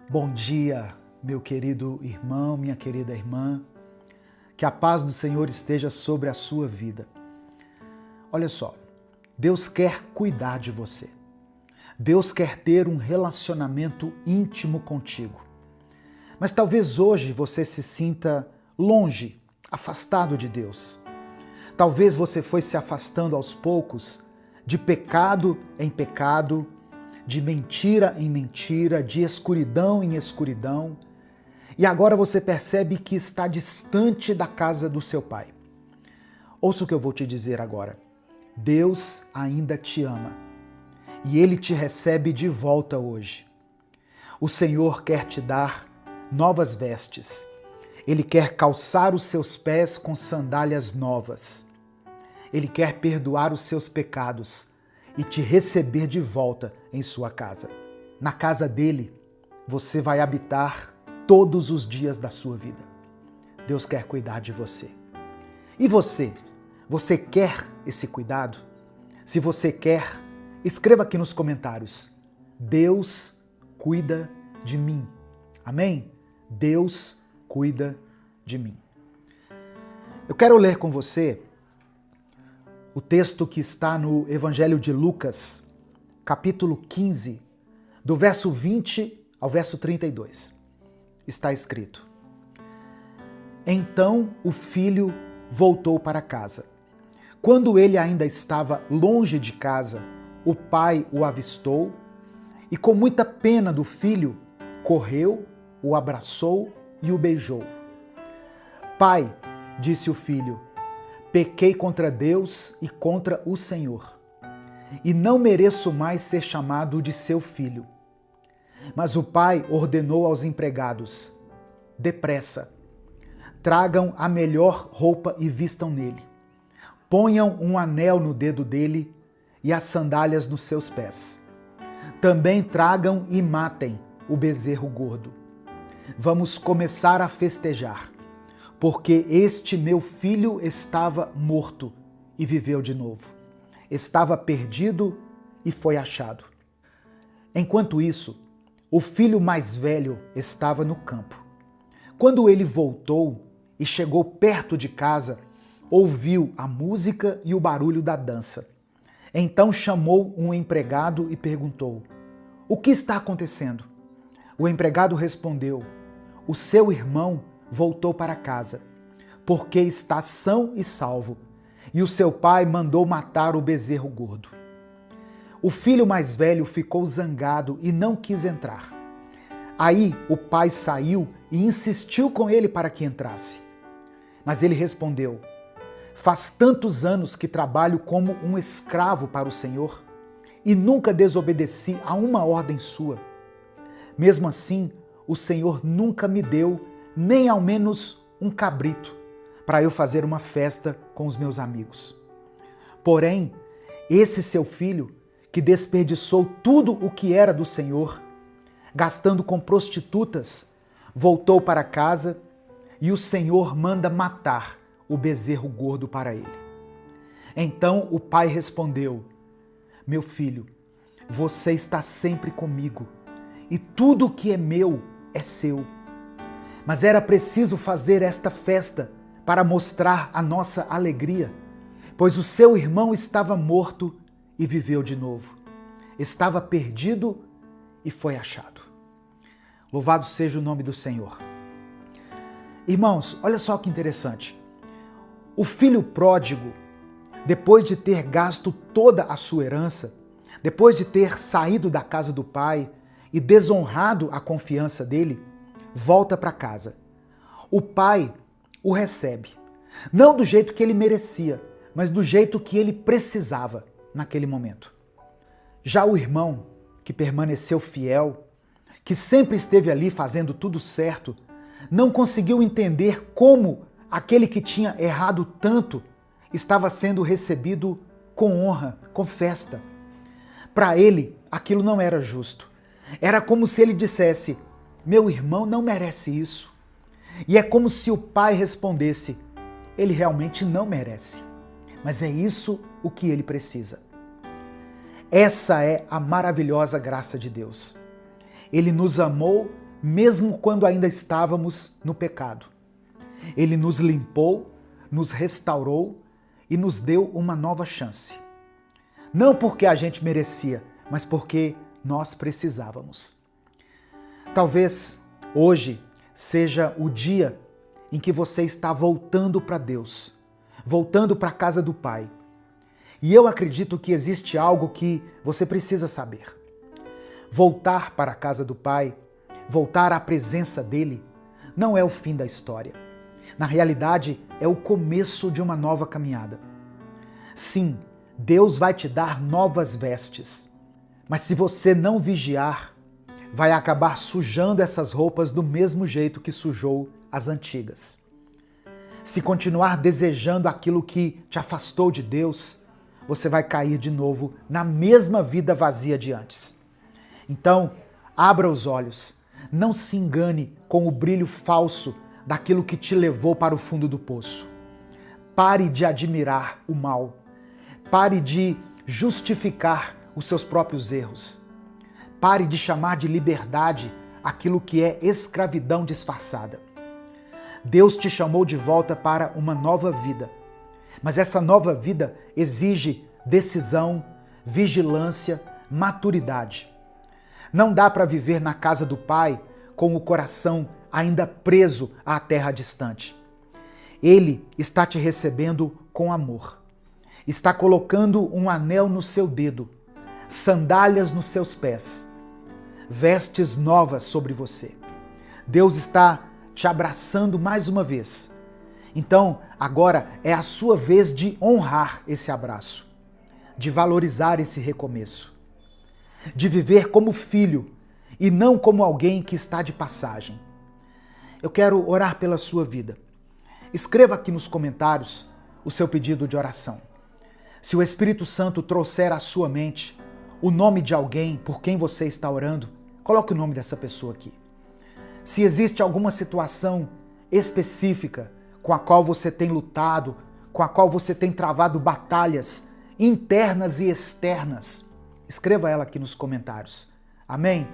Bom dia, meu querido irmão, minha querida irmã. Que a paz do Senhor esteja sobre a sua vida. Olha só, Deus quer cuidar de você. Deus quer ter um relacionamento íntimo contigo. Mas talvez hoje você se sinta longe, afastado de Deus. Talvez você foi se afastando aos poucos, de pecado em pecado, de mentira em mentira, de escuridão em escuridão, e agora você percebe que está distante da casa do seu Pai. Ouça o que eu vou te dizer agora. Deus ainda te ama e Ele te recebe de volta hoje. O Senhor quer te dar novas vestes. Ele quer calçar os seus pés com sandálias novas. Ele quer perdoar os seus pecados e te receber de volta em sua casa. Na casa dele, você vai habitar todos os dias da sua vida. Deus quer cuidar de você. E você? Você quer esse cuidado? Se você quer, escreva aqui nos comentários. Deus cuida de mim. Amém? Deus cuida de mim. Eu quero ler com você o texto que está no Evangelho de Lucas, capítulo 15, do verso 20 ao verso 32. Está escrito: Então o filho voltou para casa. Quando ele ainda estava longe de casa, o pai o avistou e, com muita pena do filho, correu, o abraçou e o beijou. Pai, disse o filho, pequei contra Deus e contra o Senhor, e não mereço mais ser chamado de seu filho. Mas o pai ordenou aos empregados: depressa, tragam a melhor roupa e vistam nele. Ponham um anel no dedo dele e as sandálias nos seus pés. Também tragam e matem o bezerro gordo. Vamos começar a festejar, porque este meu filho estava morto e viveu de novo. Estava perdido e foi achado. Enquanto isso, o filho mais velho estava no campo. Quando ele voltou e chegou perto de casa, ouviu a música e o barulho da dança. Então chamou um empregado e perguntou: o que está acontecendo? O empregado respondeu: o seu irmão voltou para casa, porque está são e salvo, e o seu pai mandou matar o bezerro gordo. O filho mais velho ficou zangado e não quis entrar. Aí o pai saiu e insistiu com ele para que entrasse. Mas ele respondeu: faz tantos anos que trabalho como um escravo para o Senhor e nunca desobedeci a uma ordem sua. Mesmo assim, o Senhor nunca me deu nem ao menos um cabrito para eu fazer uma festa com os meus amigos. Porém, esse seu filho, que desperdiçou tudo o que era do Senhor, gastando com prostitutas, voltou para casa e o Senhor manda matar o bezerro gordo para ele. Então o pai respondeu: meu filho, você está sempre comigo e tudo o que é meu é seu. Mas era preciso fazer esta festa para mostrar a nossa alegria, pois o seu irmão estava morto e viveu de novo. Estava perdido e foi achado. Louvado seja o nome do Senhor. Irmãos, olha só que interessante. O filho pródigo, depois de ter gasto toda a sua herança, depois de ter saído da casa do pai e desonrado a confiança dele, volta para casa. O pai o recebe, não do jeito que ele merecia, mas do jeito que ele precisava naquele momento. Já o irmão, que permaneceu fiel, que sempre esteve ali fazendo tudo certo, não conseguiu entender como aquele que tinha errado tanto estava sendo recebido com honra, com festa. Para ele, aquilo não era justo. Era como se ele dissesse: meu irmão não merece isso. E é como se o pai respondesse: ele realmente não merece, mas é isso o que ele precisa. Essa é a maravilhosa graça de Deus. Ele nos amou mesmo quando ainda estávamos no pecado. Ele nos limpou, nos restaurou e nos deu uma nova chance. Não porque a gente merecia, mas porque nós precisávamos. Talvez hoje seja o dia em que você está voltando para Deus, voltando para a casa do Pai. E eu acredito que existe algo que você precisa saber. Voltar para a casa do Pai, voltar à presença dele, não é o fim da história. Na realidade, é o começo de uma nova caminhada. Sim, Deus vai te dar novas vestes, mas se você não vigiar, vai acabar sujando essas roupas do mesmo jeito que sujou as antigas. Se continuar desejando aquilo que te afastou de Deus, você vai cair de novo na mesma vida vazia de antes. Então, abra os olhos, não se engane com o brilho falso daquilo que te levou para o fundo do poço. Pare de admirar o mal, pare de justificar os seus próprios erros. Pare de chamar de liberdade aquilo que é escravidão disfarçada. Deus te chamou de volta para uma nova vida, mas essa nova vida exige decisão, vigilância, maturidade. Não dá para viver na casa do Pai com o coração ainda preso à terra distante. Ele está te recebendo com amor. Está colocando um anel no seu dedo, sandálias nos seus pés, vestes novas sobre você. Deus está te abraçando mais uma vez. Então, agora é a sua vez de honrar esse abraço, de valorizar esse recomeço, de viver como filho e não como alguém que está de passagem. Eu quero orar pela sua vida. Escreva aqui nos comentários o seu pedido de oração. Se o Espírito Santo trouxer à sua mente o nome de alguém por quem você está orando, coloque o nome dessa pessoa aqui. Se existe alguma situação específica com a qual você tem lutado, com a qual você tem travado batalhas internas e externas, escreva ela aqui nos comentários. Amém?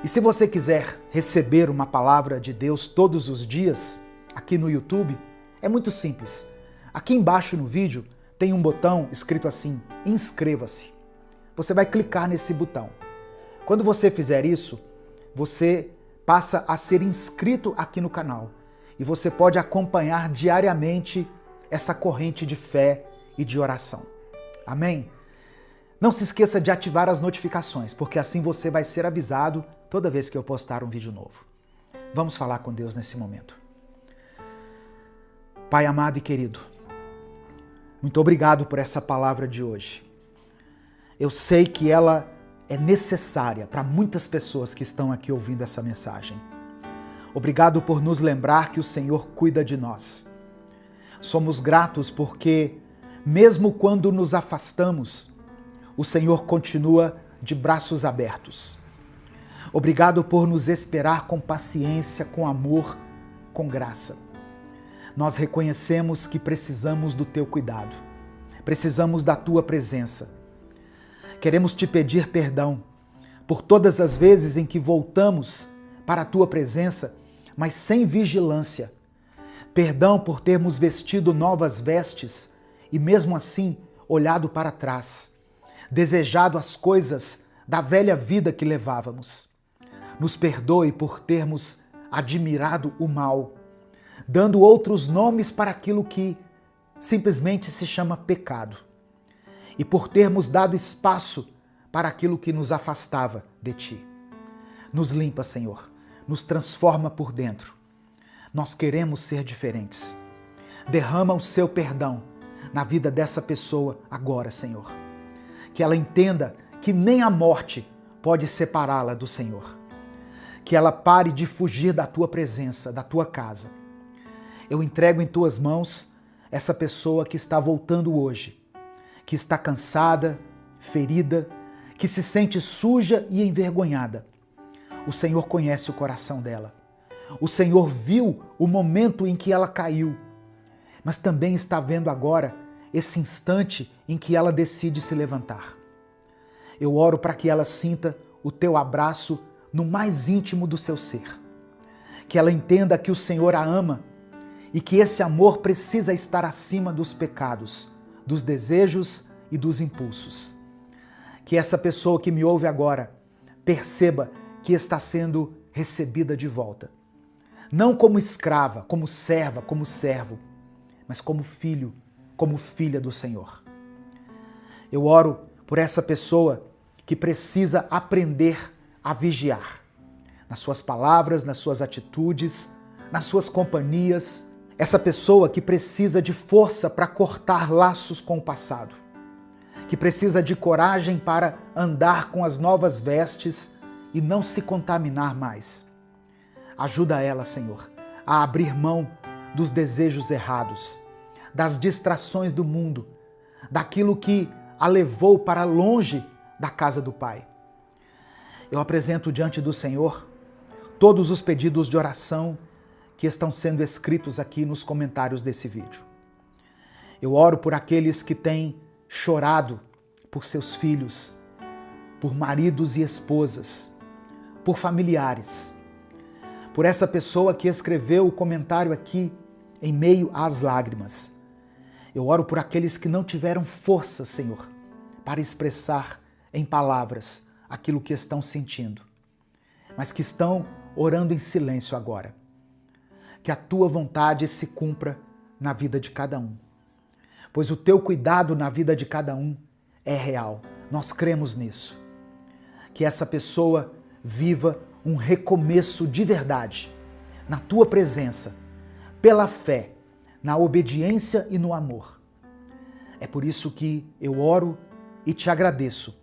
E se você quiser receber uma palavra de Deus todos os dias, aqui no YouTube, é muito simples. Aqui embaixo no vídeo tem um botão escrito assim, inscreva-se. Você vai clicar nesse botão. Quando você fizer isso, você passa a ser inscrito aqui no canal e você pode acompanhar diariamente essa corrente de fé e de oração. Amém? Não se esqueça de ativar as notificações, porque assim você vai ser avisado toda vez que eu postar um vídeo novo. Vamos falar com Deus nesse momento. Pai amado e querido, muito obrigado por essa palavra de hoje. Eu sei que ela é necessária para muitas pessoas que estão aqui ouvindo essa mensagem. Obrigado por nos lembrar que o Senhor cuida de nós. Somos gratos porque, mesmo quando nos afastamos, o Senhor continua de braços abertos. Obrigado por nos esperar com paciência, com amor, com graça. Nós reconhecemos que precisamos do teu cuidado, precisamos da tua presença. Queremos te pedir perdão por todas as vezes em que voltamos para a tua presença, mas sem vigilância. Perdão por termos vestido novas vestes e mesmo assim olhado para trás, desejado as coisas da velha vida que levávamos. Nos perdoe por termos admirado o mal, dando outros nomes para aquilo que simplesmente se chama pecado. E por termos dado espaço para aquilo que nos afastava de Ti. Nos limpa, Senhor, nos transforma por dentro. Nós queremos ser diferentes. Derrama o seu perdão na vida dessa pessoa agora, Senhor. Que ela entenda que nem a morte pode separá-la do Senhor. Que ela pare de fugir da Tua presença, da Tua casa. Eu entrego em Tuas mãos essa pessoa que está voltando hoje, que está cansada, ferida, que se sente suja e envergonhada. O Senhor conhece o coração dela. O Senhor viu o momento em que ela caiu, mas também está vendo agora esse instante em que ela decide se levantar. Eu oro para que ela sinta o teu abraço no mais íntimo do seu ser. Que ela entenda que o Senhor a ama e que esse amor precisa estar acima dos pecados, dos desejos e dos impulsos. Que essa pessoa que me ouve agora perceba que está sendo recebida de volta. Não como escrava, como serva, como servo, mas como filho, como filha do Senhor. Eu oro por essa pessoa que precisa aprender a vigiar nas suas palavras, nas suas atitudes, nas suas companhias. Essa pessoa que precisa de força para cortar laços com o passado, que precisa de coragem para andar com as novas vestes e não se contaminar mais. Ajuda ela, Senhor, a abrir mão dos desejos errados, das distrações do mundo, daquilo que a levou para longe da casa do Pai. Eu apresento diante do Senhor todos os pedidos de oração que estão sendo escritos aqui nos comentários desse vídeo. Eu oro por aqueles que têm chorado por seus filhos, por maridos e esposas, por familiares, por essa pessoa que escreveu o comentário aqui em meio às lágrimas. Eu oro por aqueles que não tiveram força, Senhor, para expressar em palavras aquilo que estão sentindo, mas que estão orando em silêncio agora. Que a tua vontade se cumpra na vida de cada um, pois o teu cuidado na vida de cada um é real. Nós cremos nisso. Que essa pessoa viva um recomeço de verdade na tua presença, pela fé, na obediência e no amor. É por isso que eu oro e te agradeço.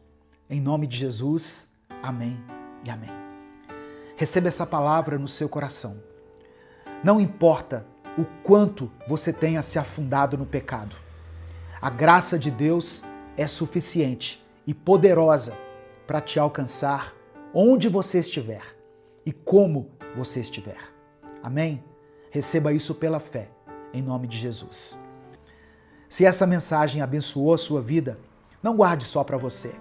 Em nome de Jesus, amém e amém. Receba essa palavra no seu coração. Não importa o quanto você tenha se afundado no pecado, a graça de Deus é suficiente e poderosa para te alcançar onde você estiver e como você estiver. Amém? Receba isso pela fé, em nome de Jesus. Se essa mensagem abençoou a sua vida, não guarde só para você.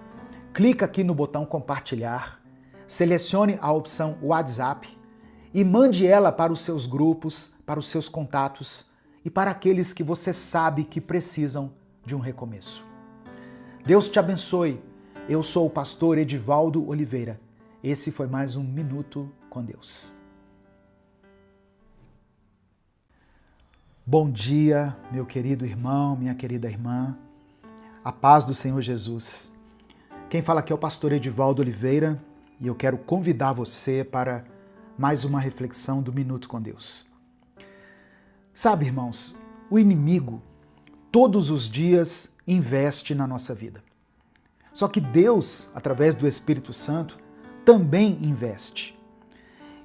Clica aqui no botão compartilhar, selecione a opção WhatsApp e mande ela para os seus grupos, para os seus contatos e para aqueles que você sabe que precisam de um recomeço. Deus te abençoe. Eu sou o pastor Edivaldo Oliveira. Esse foi mais um Minuto com Deus. Bom dia, meu querido irmão, minha querida irmã. A paz do Senhor Jesus. Quem fala aqui é o pastor Edivaldo Oliveira e eu quero convidar você para mais uma reflexão do Minuto com Deus. Sabe, irmãos, o inimigo todos os dias investe na nossa vida. Só que Deus, através do Espírito Santo, também investe.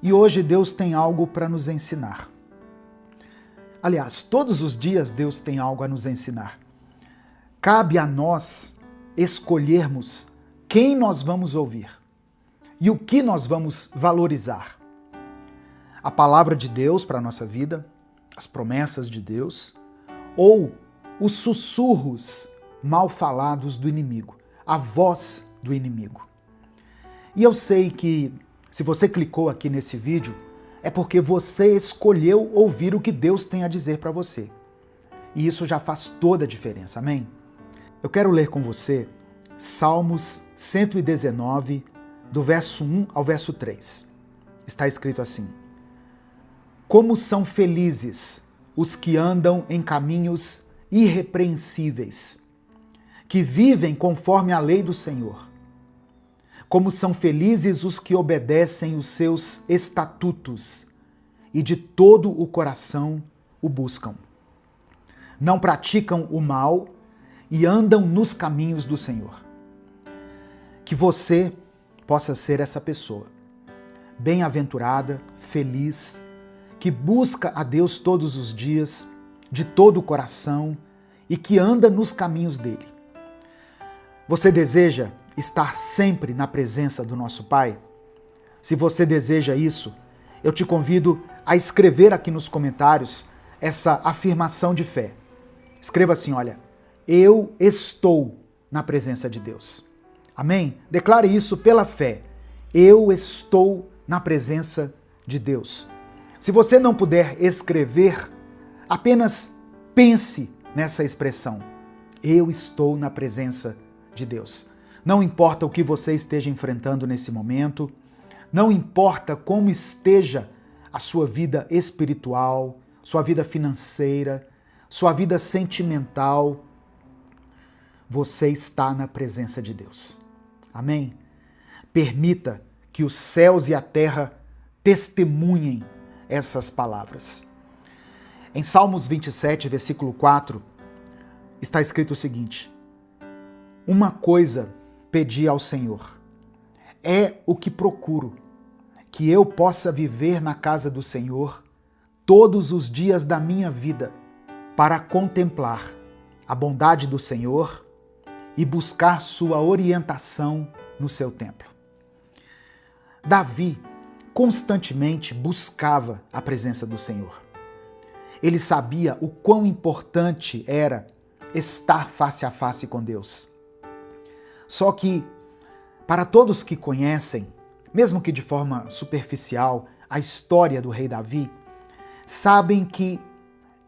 E hoje Deus tem algo para nos ensinar. Aliás, todos os dias Deus tem algo a nos ensinar. Cabe a nós escolhermos quem nós vamos ouvir e o que nós vamos valorizar. A palavra de Deus para a nossa vida, as promessas de Deus, ou os sussurros mal falados do inimigo, a voz do inimigo. E eu sei que se você clicou aqui nesse vídeo, é porque você escolheu ouvir o que Deus tem a dizer para você. E isso já faz toda a diferença, amém? Eu quero ler com você Salmos 119, do verso 1 ao verso 3. Está escrito assim: Como são felizes os que andam em caminhos irrepreensíveis, que vivem conforme a lei do Senhor. Como são felizes os que obedecem os seus estatutos e de todo o coração o buscam. Não praticam o mal e andam nos caminhos do Senhor. Que você possa ser essa pessoa, bem-aventurada, feliz, que busca a Deus todos os dias, de todo o coração e que anda nos caminhos dele. Você deseja estar sempre na presença do nosso Pai? Se você deseja isso, eu te convido a escrever aqui nos comentários essa afirmação de fé. Escreva assim, olha, eu estou na presença de Deus. Amém? Declare isso pela fé Eu estou na presença de Deus. Se você não puder escrever, apenas pense nessa expressão. Eu estou na presença de Deus. Não importa o que você esteja enfrentando nesse momento, não importa como esteja a sua vida espiritual, sua vida financeira, sua vida sentimental, você está na presença de Deus. Amém? Permita que os céus e a terra testemunhem essas palavras. Em Salmos 27, versículo 4, está escrito o seguinte: uma coisa pedi ao Senhor, é o que procuro, que eu possa viver na casa do Senhor todos os dias da minha vida, para contemplar a bondade do Senhor e buscar sua orientação no seu templo. Davi constantemente buscava a presença do Senhor. Ele sabia o quão importante era estar face a face com Deus. Só que, para todos que conhecem, mesmo que de forma superficial, a história do rei Davi, sabem que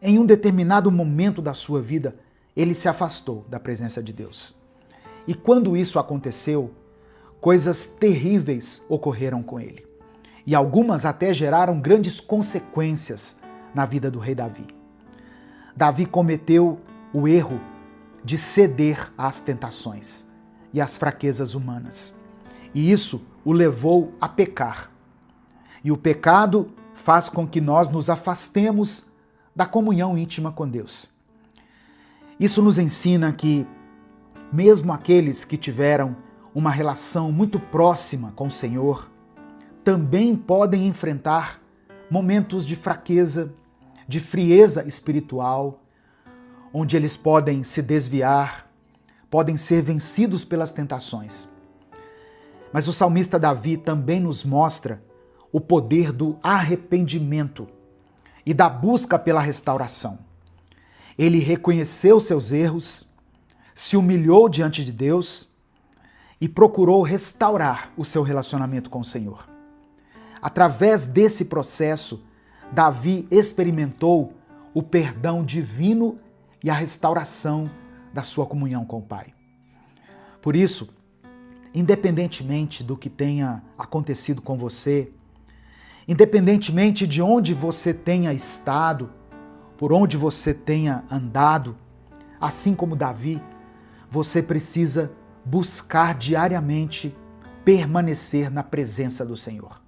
em um determinado momento da sua vida, ele se afastou da presença de Deus. E quando isso aconteceu, coisas terríveis ocorreram com ele. E algumas até geraram grandes consequências na vida do rei Davi. Davi cometeu o erro de ceder às tentações e às fraquezas humanas. E isso o levou a pecar. E o pecado faz com que nós nos afastemos da comunhão íntima com Deus. Isso nos ensina que, mesmo aqueles que tiveram uma relação muito próxima com o Senhor, também podem enfrentar momentos de fraqueza, de frieza espiritual, onde eles podem se desviar, podem ser vencidos pelas tentações. Mas o salmista Davi também nos mostra o poder do arrependimento e da busca pela restauração. Ele reconheceu seus erros, se humilhou diante de Deus e procurou restaurar o seu relacionamento com o Senhor. Através desse processo, Davi experimentou o perdão divino e a restauração da sua comunhão com o Pai. Por isso, independentemente do que tenha acontecido com você, independentemente de onde você tenha estado, por onde você tenha andado, assim como Davi, você precisa buscar diariamente permanecer na presença do Senhor.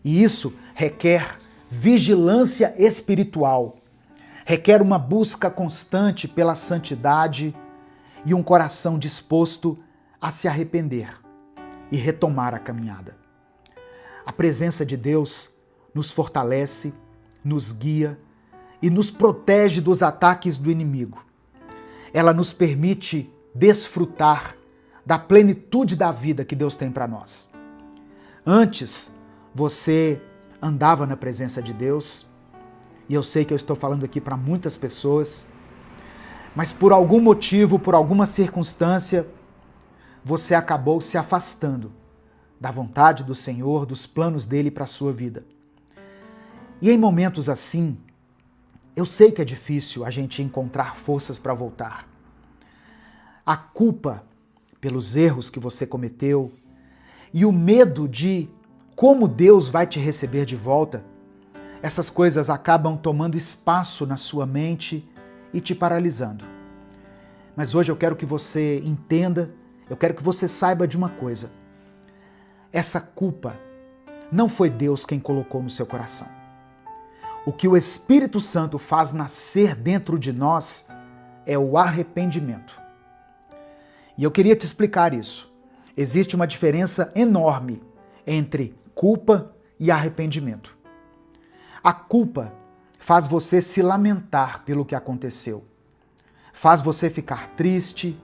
E isso requer vigilância espiritual, requer uma busca constante pela santidade e um coração disposto a se arrepender e retomar a caminhada. A presença de Deus nos fortalece, nos guia e nos protege dos ataques do inimigo. Ela nos permite desfrutar da plenitude da vida que Deus tem para nós. Antes, você andava na presença de Deus, e eu sei que eu estou falando aqui para muitas pessoas, mas por algum motivo, por alguma circunstância, você acabou se afastando da vontade do Senhor, dos planos dele para a sua vida. E em momentos assim, eu sei que é difícil a gente encontrar forças para voltar. A culpa pelos erros que você cometeu e o medo de como Deus vai te receber de volta, essas coisas acabam tomando espaço na sua mente e te paralisando. Mas hoje eu quero que você entenda, eu quero que você saiba de uma coisa. Essa culpa não foi Deus quem colocou no seu coração. O que o Espírito Santo faz nascer dentro de nós é o arrependimento. E eu queria te explicar isso. Existe uma diferença enorme entre culpa e arrependimento. A culpa faz você se lamentar pelo que aconteceu. Faz você ficar triste,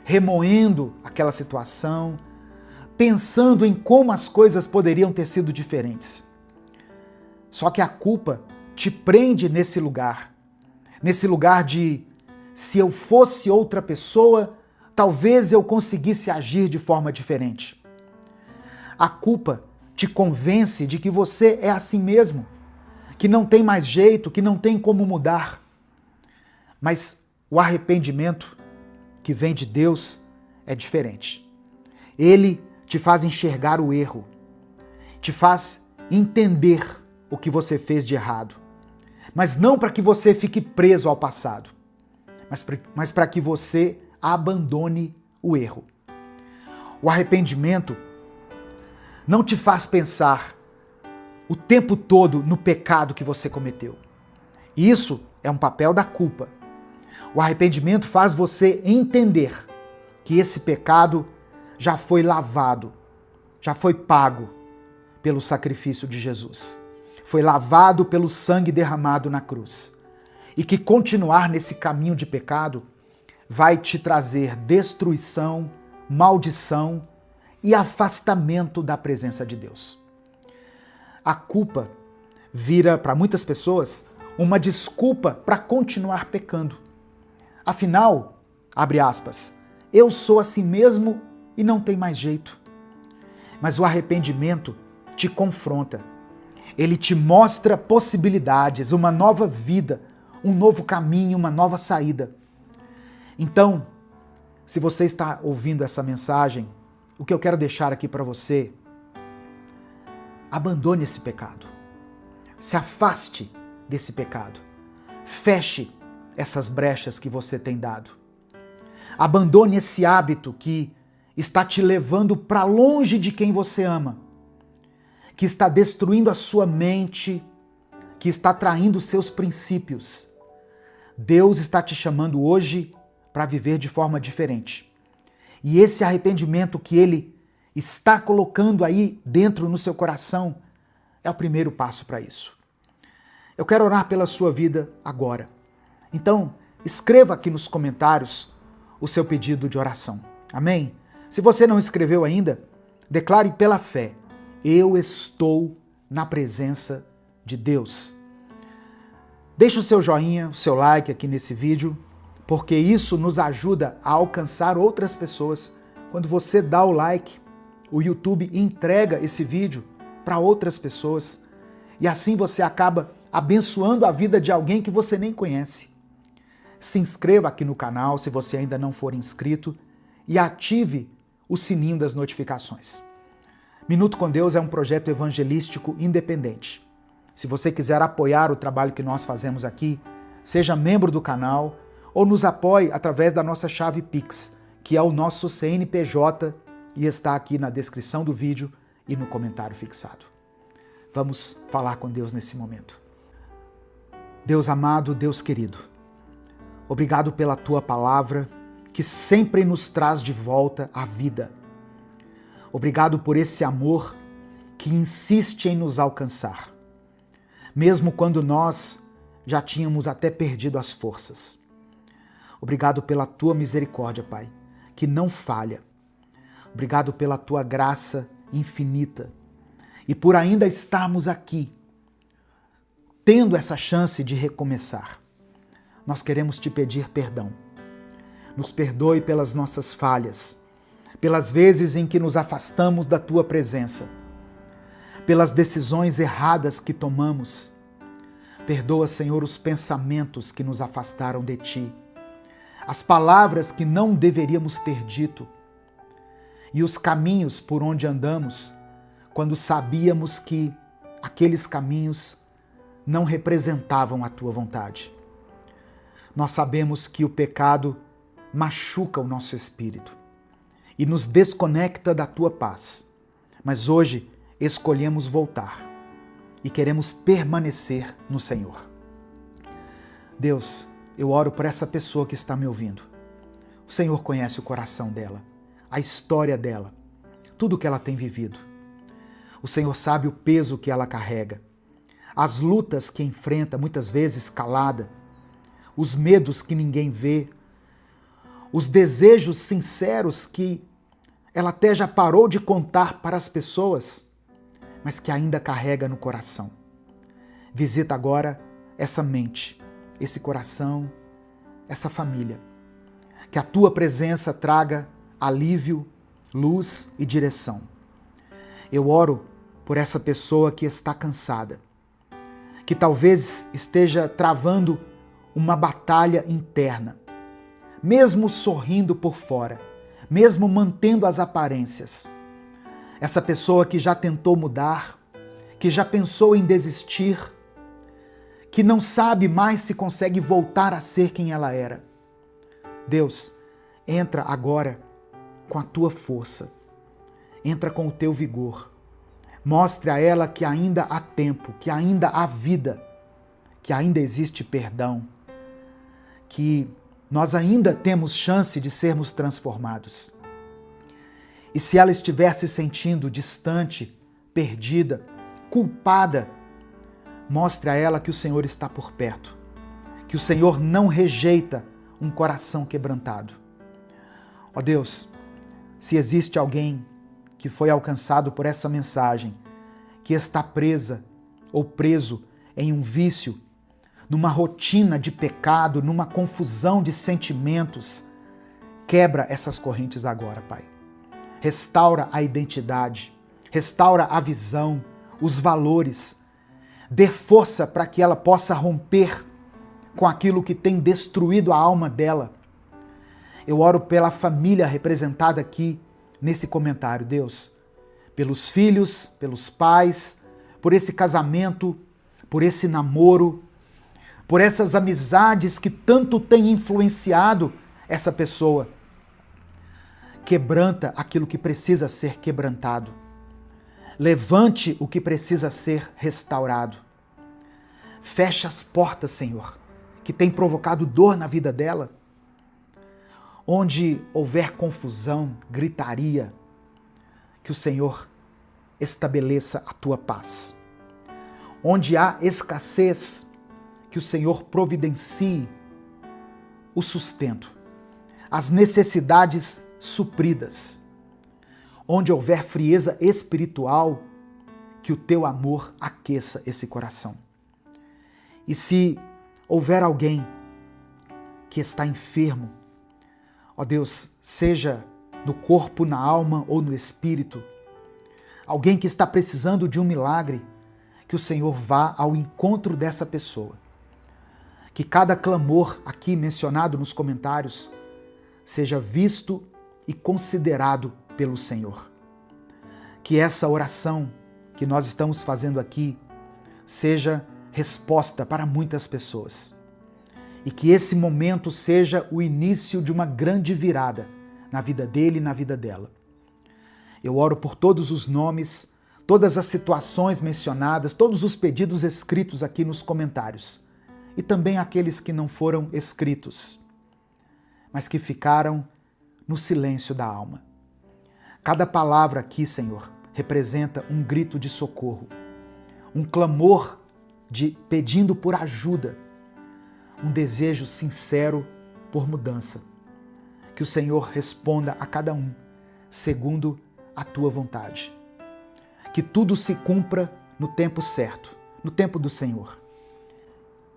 remoendo aquela situação, pensando em como as coisas poderiam ter sido diferentes. Só que a culpa te prende nesse lugar de se eu fosse outra pessoa, talvez eu conseguisse agir de forma diferente. A culpa te convence de que você é assim mesmo, que não tem mais jeito, que não tem como mudar. Mas o arrependimento que vem de Deus é diferente. Ele te faz enxergar o erro, te faz entender o que você fez de errado. Mas não para que você fique preso ao passado, mas para que você abandone o erro. O arrependimento não te faz pensar o tempo todo no pecado que você cometeu. Isso é um papel da culpa. O arrependimento faz você entender que esse pecado já foi lavado, já foi pago pelo sacrifício de Jesus. Foi lavado pelo sangue derramado na cruz. E que continuar nesse caminho de pecado vai te trazer destruição, maldição e afastamento da presença de Deus. A culpa vira, para muitas pessoas, uma desculpa para continuar pecando. Afinal, abre aspas, eu sou assim mesmo e não tem mais jeito. Mas o arrependimento te confronta. Ele te mostra possibilidades, uma nova vida, um novo caminho, uma nova saída. Então, se você está ouvindo essa mensagem, o que eu quero deixar aqui para você, abandone esse pecado. Se afaste desse pecado. Feche essas brechas que você tem dado. Abandone esse hábito que está te levando para longe de quem você ama, que está destruindo a sua mente, que está traindo seus princípios. Deus está te chamando hoje para viver de forma diferente. E esse arrependimento que Ele está colocando aí dentro no seu coração é o primeiro passo para isso. Eu quero orar pela sua vida agora. Então, escreva aqui nos comentários o seu pedido de oração. Amém? Se você não escreveu ainda, declare pela fé: eu estou na presença de Deus. Deixe o seu joinha, o seu like aqui nesse vídeo, porque isso nos ajuda a alcançar outras pessoas. Quando você dá o like, o YouTube entrega esse vídeo para outras pessoas e assim você acaba abençoando a vida de alguém que você nem conhece. Se inscreva aqui no canal se você ainda não for inscrito e ative o sininho das notificações. Minuto com Deus é um projeto evangelístico independente. Se você quiser apoiar o trabalho que nós fazemos aqui, seja membro do canal ou nos apoie através da nossa chave Pix, que é o nosso CNPJ e está aqui na descrição do vídeo e no comentário fixado. Vamos falar com Deus nesse momento. Deus amado, Deus querido, obrigado pela Tua palavra que sempre nos traz de volta à vida. Obrigado por esse amor que insiste em nos alcançar, mesmo quando nós já tínhamos até perdido as forças. Obrigado pela Tua misericórdia, Pai, que não falha. Obrigado pela Tua graça infinita e por ainda estarmos aqui, tendo essa chance de recomeçar. Nós queremos Te pedir perdão. Nos perdoe pelas nossas falhas, pelas vezes em que nos afastamos da Tua presença, pelas decisões erradas que tomamos. Perdoa, Senhor, os pensamentos que nos afastaram de Ti, as palavras que não deveríamos ter dito e os caminhos por onde andamos quando sabíamos que aqueles caminhos não representavam a Tua vontade. Nós sabemos que o pecado machuca o nosso espírito e nos desconecta da Tua paz, mas hoje escolhemos voltar e queremos permanecer no Senhor. Deus, eu oro por essa pessoa que está me ouvindo. O Senhor conhece o coração dela, a história dela, tudo que ela tem vivido. O Senhor sabe o peso que ela carrega, as lutas que enfrenta, muitas vezes calada, os medos que ninguém vê, os desejos sinceros que ela até já parou de contar para as pessoas, mas que ainda carrega no coração. Visita agora essa mente, esse coração, essa família. Que a Tua presença traga alívio, luz e direção. Eu oro por essa pessoa que está cansada, que talvez esteja travando uma batalha interna, mesmo sorrindo por fora, mesmo mantendo as aparências. Essa pessoa que já tentou mudar, que já pensou em desistir, que não sabe mais se consegue voltar a ser quem ela era. Deus, entra agora com a tua força, entra com o teu vigor. Mostre a ela que ainda há tempo, que ainda há vida, que ainda existe perdão, que nós ainda temos chance de sermos transformados. E se ela estiver se sentindo distante, perdida, culpada, mostre a ela que o Senhor está por perto, que o Senhor não rejeita um coração quebrantado. Ó Deus, se existe alguém que foi alcançado por essa mensagem, que está presa ou preso em um vício, numa rotina de pecado, numa confusão de sentimentos, quebra essas correntes agora, Pai. Restaura a identidade, restaura a visão, os valores. Dê força para que ela possa romper com aquilo que tem destruído a alma dela. Eu oro pela família representada aqui nesse comentário, Deus, pelos filhos, pelos pais, por esse casamento, por esse namoro, por essas amizades que tanto têm influenciado essa pessoa. Quebranta aquilo que precisa ser quebrantado. Levante o que precisa ser restaurado. Fecha as portas, Senhor, que tem provocado dor na vida dela. Onde houver confusão, gritaria, que o Senhor estabeleça a tua paz. Onde há escassez, que o Senhor providencie o sustento, as necessidades supridas. Onde houver frieza espiritual, que o teu amor aqueça esse coração. E se houver alguém que está enfermo, ó Deus, seja no corpo, na alma ou no espírito, alguém que está precisando de um milagre, que o Senhor vá ao encontro dessa pessoa. Que cada clamor aqui mencionado nos comentários seja visto e considerado pelo Senhor. Que essa oração que nós estamos fazendo aqui seja resposta para muitas pessoas. E que esse momento seja o início de uma grande virada na vida dele e na vida dela. Eu oro por todos os nomes, todas as situações mencionadas, todos os pedidos escritos aqui nos comentários. E também aqueles que não foram escritos, mas que ficaram no silêncio da alma. Cada palavra aqui, Senhor, representa um grito de socorro, um clamor de pedindo por ajuda, um desejo sincero por mudança. Que o Senhor responda a cada um segundo a tua vontade. Que tudo se cumpra no tempo certo, no tempo do Senhor.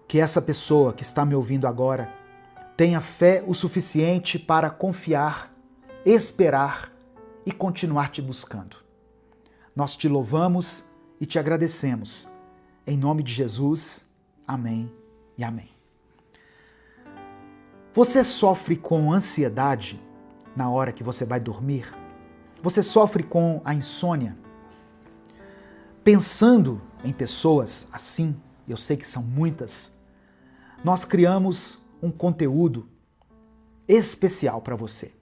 Que essa pessoa que está me ouvindo agora tenha fé o suficiente para confiar, esperar e continuar te buscando. Nós te louvamos e te agradecemos. Em nome de Jesus, amém e amém. Você sofre com ansiedade na hora que você vai dormir? Você sofre com a insônia? Pensando em pessoas assim, eu sei que são muitas, nós criamos um conteúdo especial para você,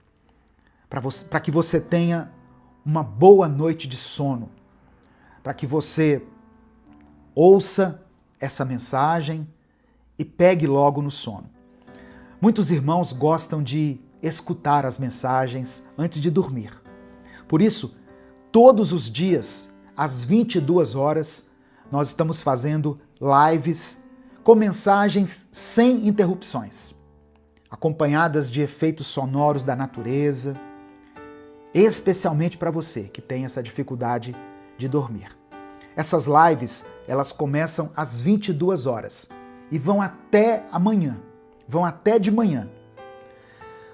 para que você tenha uma boa noite de sono, para que você ouça essa mensagem e pegue logo no sono. Muitos irmãos gostam de escutar as mensagens antes de dormir. Por isso, todos os dias, às 22 horas, nós estamos fazendo lives com mensagens sem interrupções, acompanhadas de efeitos sonoros da natureza, especialmente para você que tem essa dificuldade de dormir. Essas lives, elas começam às 22 horas e vão até amanhã, vão até de manhã.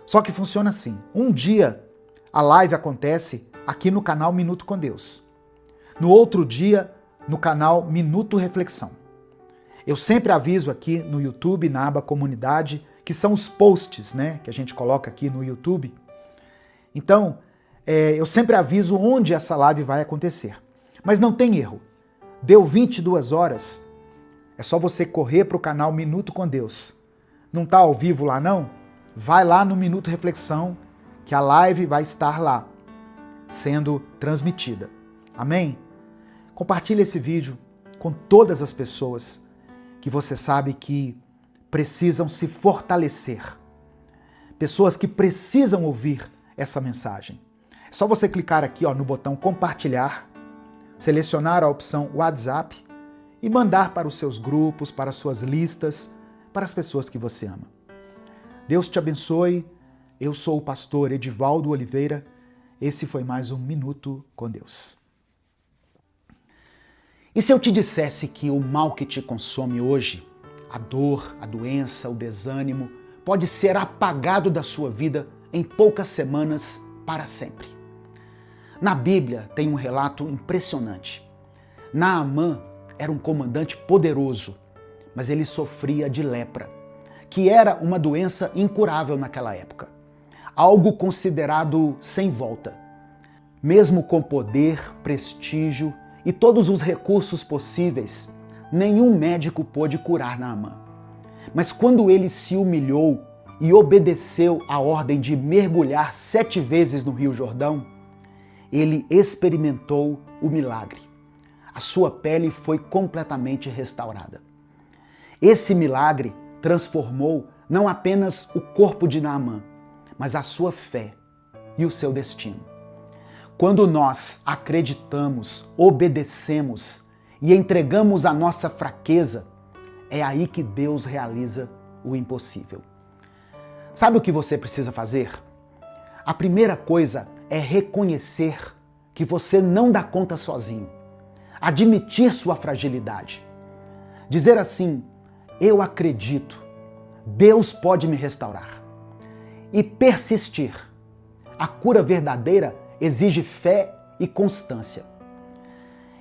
Só que funciona assim, um dia a live acontece aqui no canal Minuto com Deus. No outro dia, no canal Minuto Reflexão. Eu sempre aviso aqui no YouTube, na aba Comunidade, que são os posts, né, que a gente coloca aqui no YouTube. Então, eu sempre aviso onde essa live vai acontecer. Mas não tem erro. Deu 22 horas, é só você correr para o canal Minuto com Deus. Não está ao vivo lá não? Vai lá no Minuto Reflexão, que a live vai estar lá, sendo transmitida. Amém? Compartilhe esse vídeo com todas as pessoas que você sabe que precisam se fortalecer. Pessoas que precisam ouvir essa mensagem. É só você clicar aqui no botão compartilhar, selecionar a opção WhatsApp e mandar para os seus grupos, para as suas listas, para as pessoas que você ama. Deus te abençoe. Eu sou o pastor Edivaldo Oliveira. Esse foi mais um Minuto com Deus. E se eu te dissesse que o mal que te consome hoje, a dor, a doença, o desânimo, pode ser apagado da sua vida em poucas semanas para sempre? Na Bíblia tem um relato impressionante. Naamã era um comandante poderoso, mas ele sofria de lepra, que era uma doença incurável naquela época. Algo considerado sem volta. Mesmo com poder, prestígio e todos os recursos possíveis, nenhum médico pôde curar Naamã. Mas quando ele se humilhou e obedeceu à ordem de mergulhar 7 vezes no Rio Jordão, ele experimentou o milagre. A sua pele foi completamente restaurada. Esse milagre transformou não apenas o corpo de Naamã, mas a sua fé e o seu destino. Quando nós acreditamos, obedecemos e entregamos a nossa fraqueza, é aí que Deus realiza o impossível. Sabe o que você precisa fazer? A primeira coisa é reconhecer que você não dá conta sozinho. Admitir sua fragilidade. Dizer assim: eu acredito, Deus pode me restaurar. E persistir. A cura verdadeira exige fé e constância.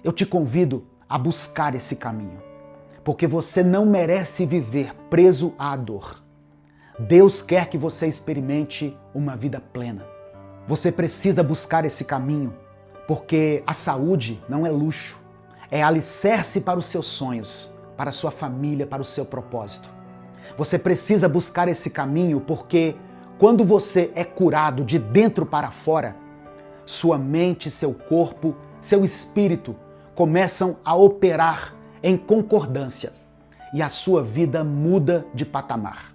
Eu te convido a buscar esse caminho, porque você não merece viver preso à dor. Deus quer que você experimente uma vida plena. Você precisa buscar esse caminho, porque a saúde não é luxo, é alicerce para os seus sonhos, para a sua família, para o seu propósito. Você precisa buscar esse caminho porque quando você é curado de dentro para fora, sua mente, seu corpo, seu espírito começam a operar em concordância e a sua vida muda de patamar.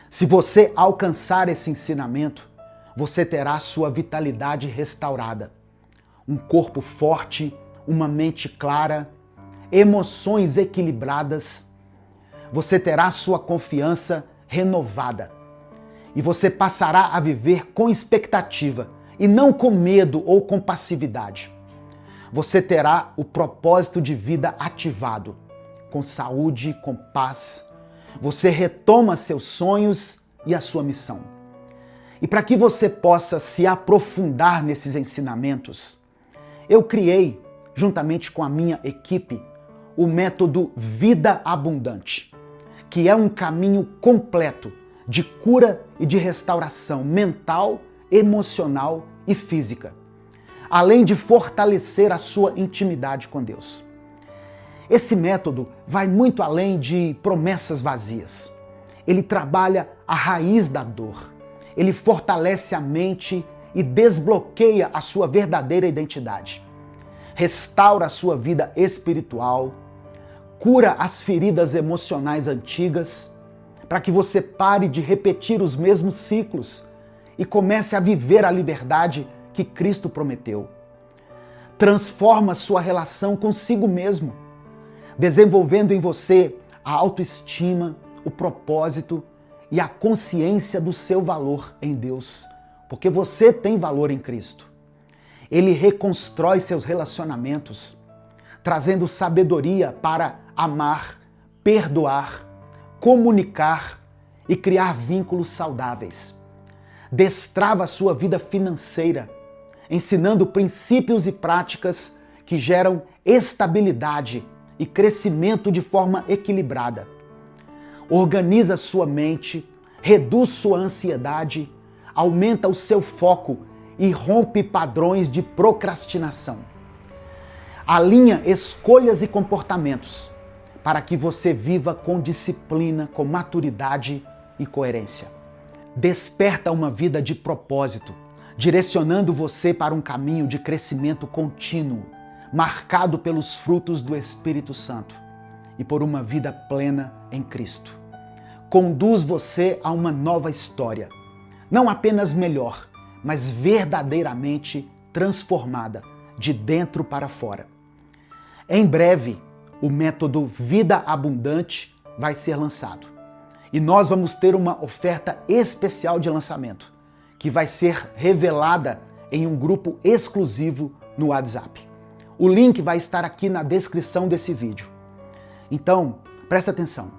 Se você alcançar esse ensinamento, você terá sua vitalidade restaurada, um corpo forte, uma mente clara, emoções equilibradas. Você terá sua confiança renovada e você passará a viver com expectativa e não com medo ou com passividade. Você terá o propósito de vida ativado, com saúde, com paz. Você retoma seus sonhos e a sua missão. E para que você possa se aprofundar nesses ensinamentos, eu criei, juntamente com a minha equipe, o método Vida Abundante, que é um caminho completo de cura e de restauração mental, emocional e física, além de fortalecer a sua intimidade com Deus. Esse método vai muito além de promessas vazias. Ele trabalha a raiz da dor. Ele fortalece a mente e desbloqueia a sua verdadeira identidade. Restaura a sua vida espiritual, cura as feridas emocionais antigas, para que você pare de repetir os mesmos ciclos e comece a viver a liberdade que Cristo prometeu. Transforma sua relação consigo mesmo, desenvolvendo em você a autoestima, o propósito e a consciência do seu valor em Deus, porque você tem valor em Cristo. Ele reconstrói seus relacionamentos, trazendo sabedoria para amar, perdoar, comunicar e criar vínculos saudáveis. Destrava a sua vida financeira, ensinando princípios e práticas que geram estabilidade e crescimento de forma equilibrada. Organiza sua mente, reduz sua ansiedade, aumenta o seu foco e rompe padrões de procrastinação. Alinha escolhas e comportamentos para que você viva com disciplina, com maturidade e coerência. Desperta uma vida de propósito, direcionando você para um caminho de crescimento contínuo, marcado pelos frutos do Espírito Santo e por uma vida plena em Cristo. Conduz você a uma nova história, não apenas melhor, mas verdadeiramente transformada, de dentro para fora. Em breve, o método Vida Abundante vai ser lançado. E nós vamos ter uma oferta especial de lançamento, que vai ser revelada em um grupo exclusivo no WhatsApp. O link vai estar aqui na descrição desse vídeo. Então, presta atenção.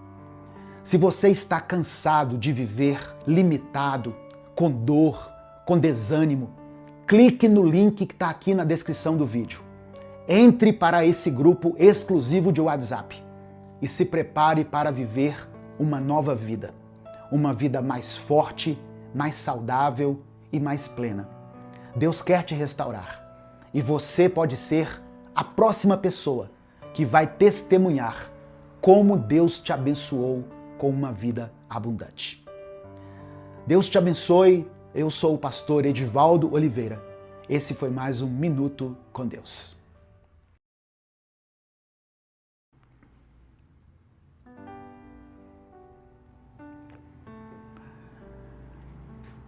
Se você está cansado de viver limitado, com dor, com desânimo, clique no link que está aqui na descrição do vídeo. Entre para esse grupo exclusivo de WhatsApp e se prepare para viver uma nova vida. Uma vida mais forte, mais saudável e mais plena. Deus quer te restaurar e você pode ser a próxima pessoa que vai testemunhar como Deus te abençoou com uma vida abundante. Deus te abençoe. Eu sou o pastor Edivaldo Oliveira. Esse foi mais um Minuto com Deus.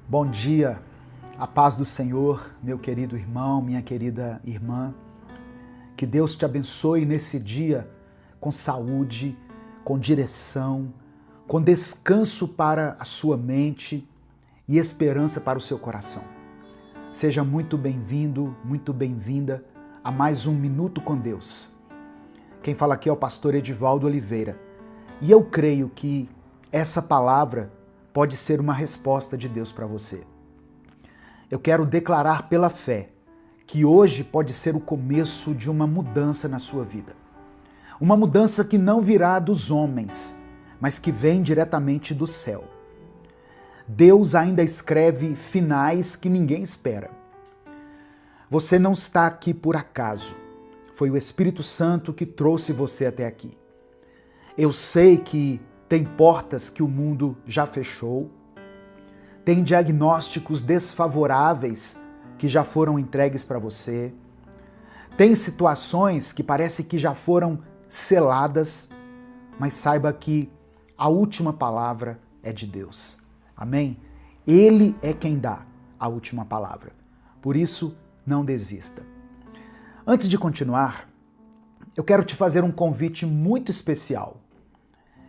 Bom dia, a paz do Senhor, meu querido irmão, minha querida irmã. Que Deus te abençoe nesse dia com saúde, com direção, com descanso para a sua mente e esperança para o seu coração. Seja muito bem-vindo, muito bem-vinda a mais um Minuto com Deus. Quem fala aqui é o pastor Edivaldo Oliveira. E eu creio que essa palavra pode ser uma resposta de Deus para você. Eu quero declarar pela fé que hoje pode ser o começo de uma mudança na sua vida. Uma mudança que não virá dos homens, mas que vem diretamente do céu. Deus ainda escreve finais que ninguém espera. Você não está aqui por acaso. Foi o Espírito Santo que trouxe você até aqui. Eu sei que tem portas que o mundo já fechou, tem diagnósticos desfavoráveis que já foram entregues para você, tem situações que parece que já foram seladas, mas saiba que a última palavra é de Deus. Amém? Ele é quem dá a última palavra. Por isso, não desista. Antes de continuar, eu quero te fazer um convite muito especial.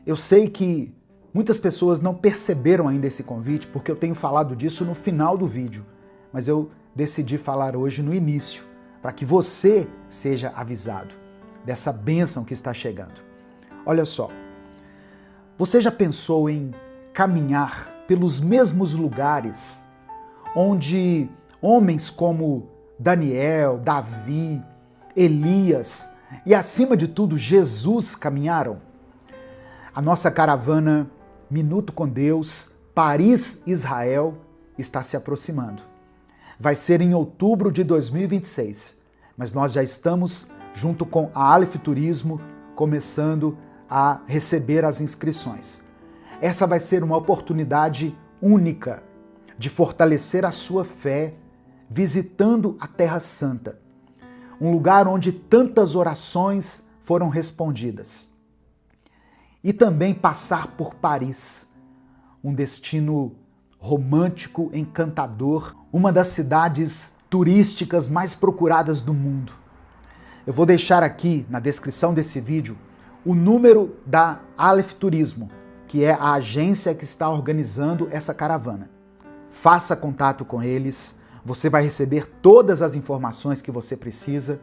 Eu sei que muitas pessoas não perceberam ainda esse convite porque eu tenho falado disso no final do vídeo, mas eu decidi falar hoje no início, para que você seja avisado dessa bênção que está chegando. Olha só, você já pensou em caminhar pelos mesmos lugares onde homens como Daniel, Davi, Elias e, acima de tudo, Jesus caminharam? A nossa caravana Minuto com Deus, Paris, Israel, está se aproximando. Vai ser em outubro de 2026, mas nós já estamos, junto com a Aleph Turismo, começando a receber as inscrições. Essa vai ser uma oportunidade única de fortalecer a sua fé visitando a Terra Santa, um lugar onde tantas orações foram respondidas. E também passar por Paris, um destino romântico, encantador, uma das cidades turísticas mais procuradas do mundo. Eu vou deixar aqui na descrição desse vídeo o número da Aleph Turismo, que é a agência que está organizando essa caravana. Faça contato com eles, você vai receber todas as informações que você precisa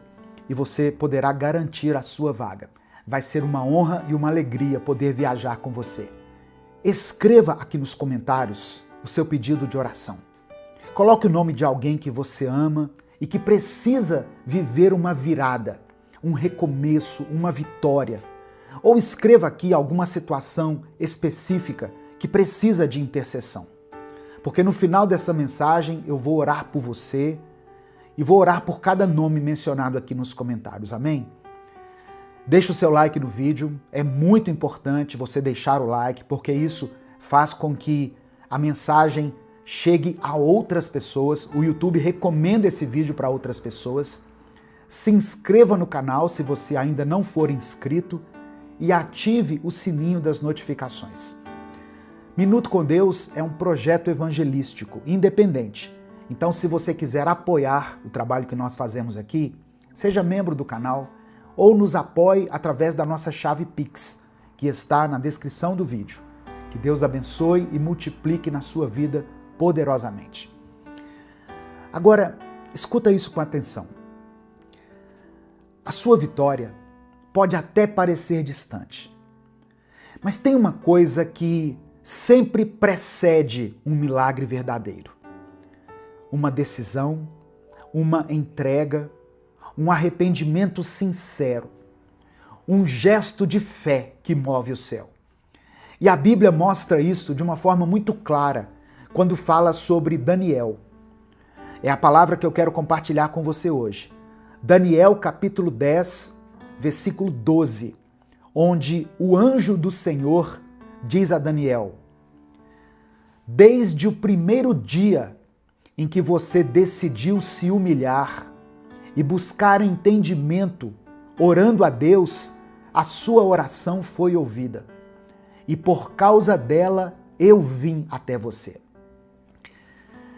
e você poderá garantir a sua vaga. Vai ser uma honra e uma alegria poder viajar com você. Escreva aqui nos comentários o seu pedido de oração. Coloque o nome de alguém que você ama e que precisa viver uma virada, um recomeço, uma vitória. Ou escreva aqui alguma situação específica que precisa de intercessão. Porque no final dessa mensagem eu vou orar por você e vou orar por cada nome mencionado aqui nos comentários, amém? Deixa o seu like no vídeo, é muito importante você deixar o like, porque isso faz com que a mensagem chegue a outras pessoas, o YouTube recomenda esse vídeo para outras pessoas. Se inscreva no canal se você ainda não for inscrito e ative o sininho das notificações. Minuto com Deus é um projeto evangelístico independente. Então, se você quiser apoiar o trabalho que nós fazemos aqui, seja membro do canal ou nos apoie através da nossa chave Pix, que está na descrição do vídeo. Que Deus abençoe e multiplique na sua vida poderosamente. Agora, escuta isso com atenção. A sua vitória pode até parecer distante, mas tem uma coisa que sempre precede um milagre verdadeiro. Uma decisão, uma entrega, um arrependimento sincero, um gesto de fé que move o céu. E a Bíblia mostra isso de uma forma muito clara quando fala sobre Daniel. É a palavra que eu quero compartilhar com você hoje. Daniel capítulo 10, versículo 12, onde o anjo do Senhor diz a Daniel: desde o primeiro dia em que você decidiu se humilhar e buscar entendimento, orando a Deus, a sua oração foi ouvida. E por causa dela eu vim até você.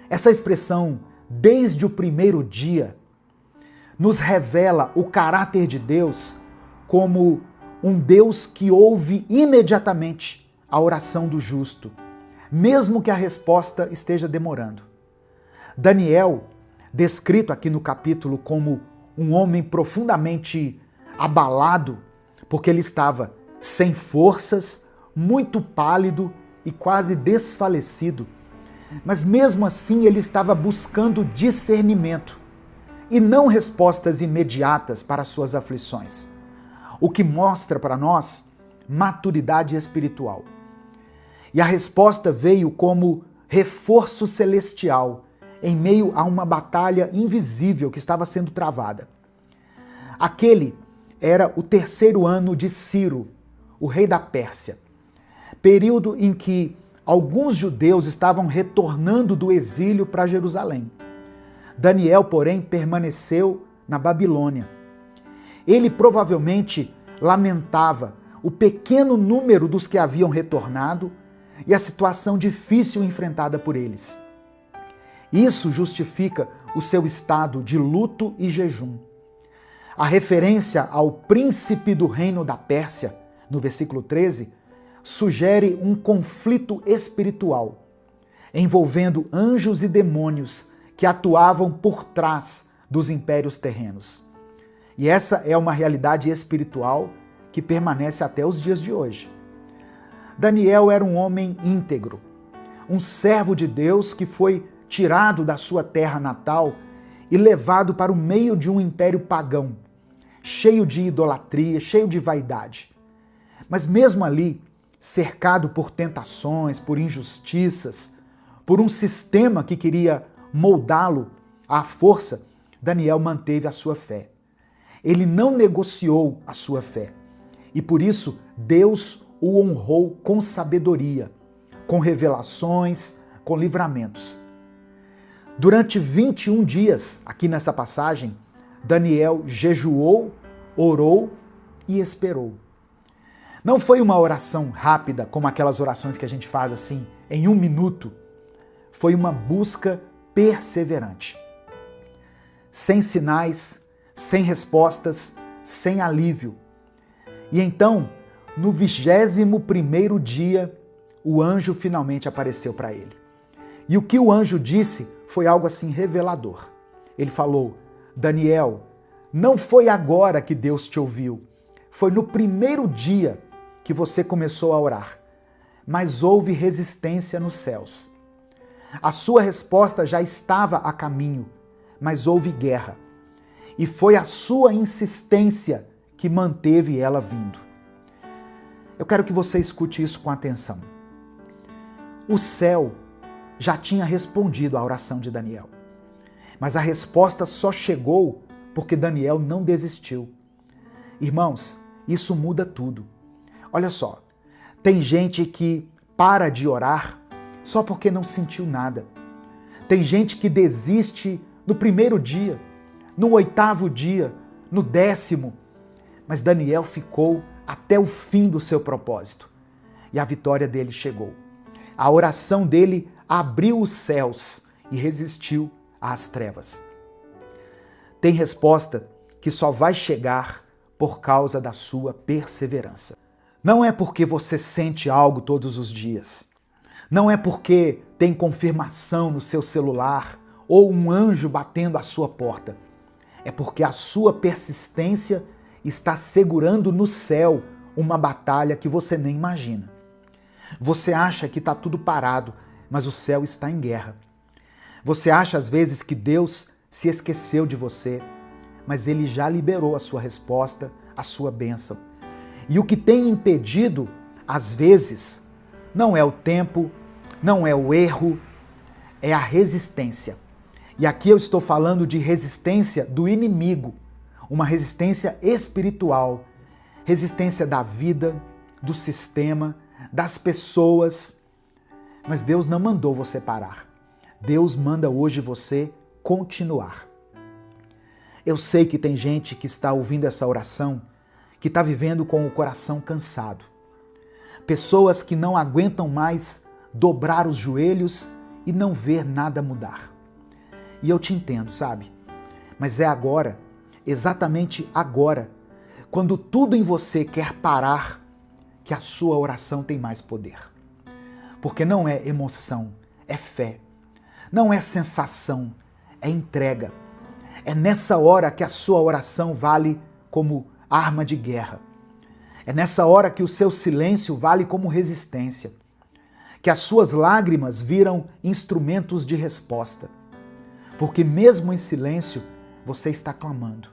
Essa expressão, desde o primeiro dia, nos revela o caráter de Deus como um Deus que ouve imediatamente a oração do justo, mesmo que a resposta esteja demorando. Daniel, descrito aqui no capítulo como um homem profundamente abalado, porque ele estava sem forças, muito pálido e quase desfalecido, mas mesmo assim ele estava buscando discernimento e não respostas imediatas para suas aflições, o que mostra para nós maturidade espiritual. E a resposta veio como reforço celestial em meio a uma batalha invisível que estava sendo travada. Aquele era o terceiro ano de Ciro, o rei da Pérsia, período em que alguns judeus estavam retornando do exílio para Jerusalém. Daniel, porém, permaneceu na Babilônia. Ele provavelmente lamentava o pequeno número dos que haviam retornado e a situação difícil enfrentada por eles. Isso justifica o seu estado de luto e jejum. A referência ao príncipe do reino da Pérsia, no versículo 13, sugere um conflito espiritual, envolvendo anjos e demônios que atuavam por trás dos impérios terrenos. E essa é uma realidade espiritual que permanece até os dias de hoje. Daniel era um homem íntegro, um servo de Deus que foi tirado da sua terra natal e levado para o meio de um império pagão, cheio de idolatria, cheio de vaidade. Mas mesmo ali, cercado por tentações, por injustiças, por um sistema que queria moldá-lo à força, Daniel manteve a sua fé. Ele não negociou a sua fé. E por isso, Deus o honrou com sabedoria, com revelações, com livramentos. Durante 21 dias, aqui nessa passagem, Daniel jejuou, orou e esperou. Não foi uma oração rápida, como aquelas orações que a gente faz assim, em 1 minuto. Foi uma busca perseverante. Sem sinais, sem respostas, sem alívio. E então, no 21º dia, o anjo finalmente apareceu para ele. E o que o anjo disse foi algo assim revelador. Ele falou: Daniel, não foi agora que Deus te ouviu, foi no primeiro dia que você começou a orar, mas houve resistência nos céus. A sua resposta já estava a caminho, mas houve guerra. E foi a sua insistência que manteve ela vindo. Eu quero que você escute isso com atenção. O céu já tinha respondido à oração de Daniel, mas a resposta só chegou porque Daniel não desistiu. Irmãos, isso muda tudo. Olha só, tem gente que para de orar só porque não sentiu nada. Tem gente que desiste no primeiro dia, no 8º dia, no 10º. Mas Daniel ficou até o fim do seu propósito. E a vitória dele chegou. A oração dele abriu os céus e resistiu às trevas. Tem resposta que só vai chegar por causa da sua perseverança. Não é porque você sente algo todos os dias. Não é porque tem confirmação no seu celular ou um anjo batendo à sua porta. É porque a sua persistência está segurando no céu uma batalha que você nem imagina. Você acha que está tudo parado, mas o céu está em guerra. Você acha às vezes que Deus se esqueceu de você, mas Ele já liberou a sua resposta, a sua bênção. E o que tem impedido, às vezes, não é o tempo, não é o erro, é a resistência. E aqui eu estou falando de resistência do inimigo, uma resistência espiritual, resistência da vida, do sistema, das pessoas. Mas Deus não mandou você parar. Deus manda hoje você continuar. Eu sei que tem gente que está ouvindo essa oração, que está vivendo com o coração cansado. Pessoas que não aguentam mais dobrar os joelhos e não ver nada mudar. E eu te entendo, sabe? Mas é agora, exatamente agora, quando tudo em você quer parar, que a sua oração tem mais poder. Porque não é emoção, é fé. Não é sensação, é entrega. É nessa hora que a sua oração vale como arma de guerra. É nessa hora que o seu silêncio vale como resistência. Que as suas lágrimas viram instrumentos de resposta. Porque mesmo em silêncio, você está clamando.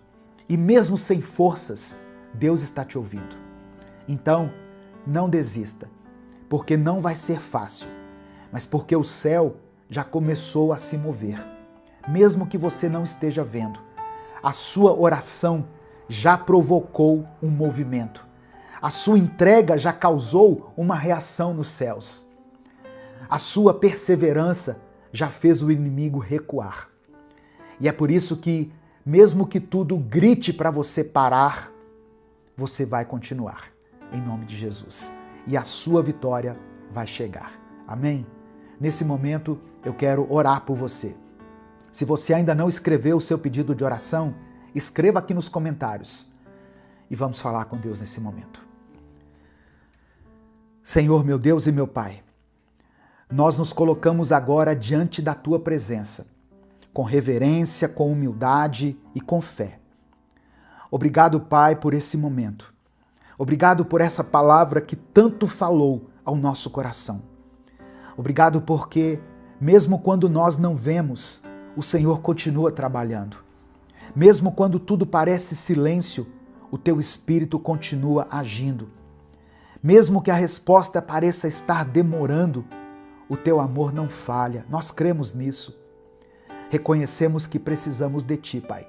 E mesmo sem forças, Deus está te ouvindo. Então, não desista, porque não vai ser fácil, mas porque o céu já começou a se mover. Mesmo que você não esteja vendo, a sua oração já provocou um movimento. A sua entrega já causou uma reação nos céus. A sua perseverança já fez o inimigo recuar. E é por isso que, mesmo que tudo grite para você parar, você vai continuar, em nome de Jesus. E a sua vitória vai chegar. Amém? Nesse momento, eu quero orar por você. Se você ainda não escreveu o seu pedido de oração, escreva aqui nos comentários. E vamos falar com Deus nesse momento. Senhor, meu Deus e meu Pai, nós nos colocamos agora diante da Tua presença, com reverência, com humildade e com fé. Obrigado, Pai, por esse momento. Obrigado por essa palavra que tanto falou ao nosso coração. Obrigado porque, mesmo quando nós não vemos, o Senhor continua trabalhando. Mesmo quando tudo parece silêncio, o Teu Espírito continua agindo. Mesmo que a resposta pareça estar demorando, o Teu amor não falha. Nós cremos nisso. Reconhecemos que precisamos de Ti, Pai.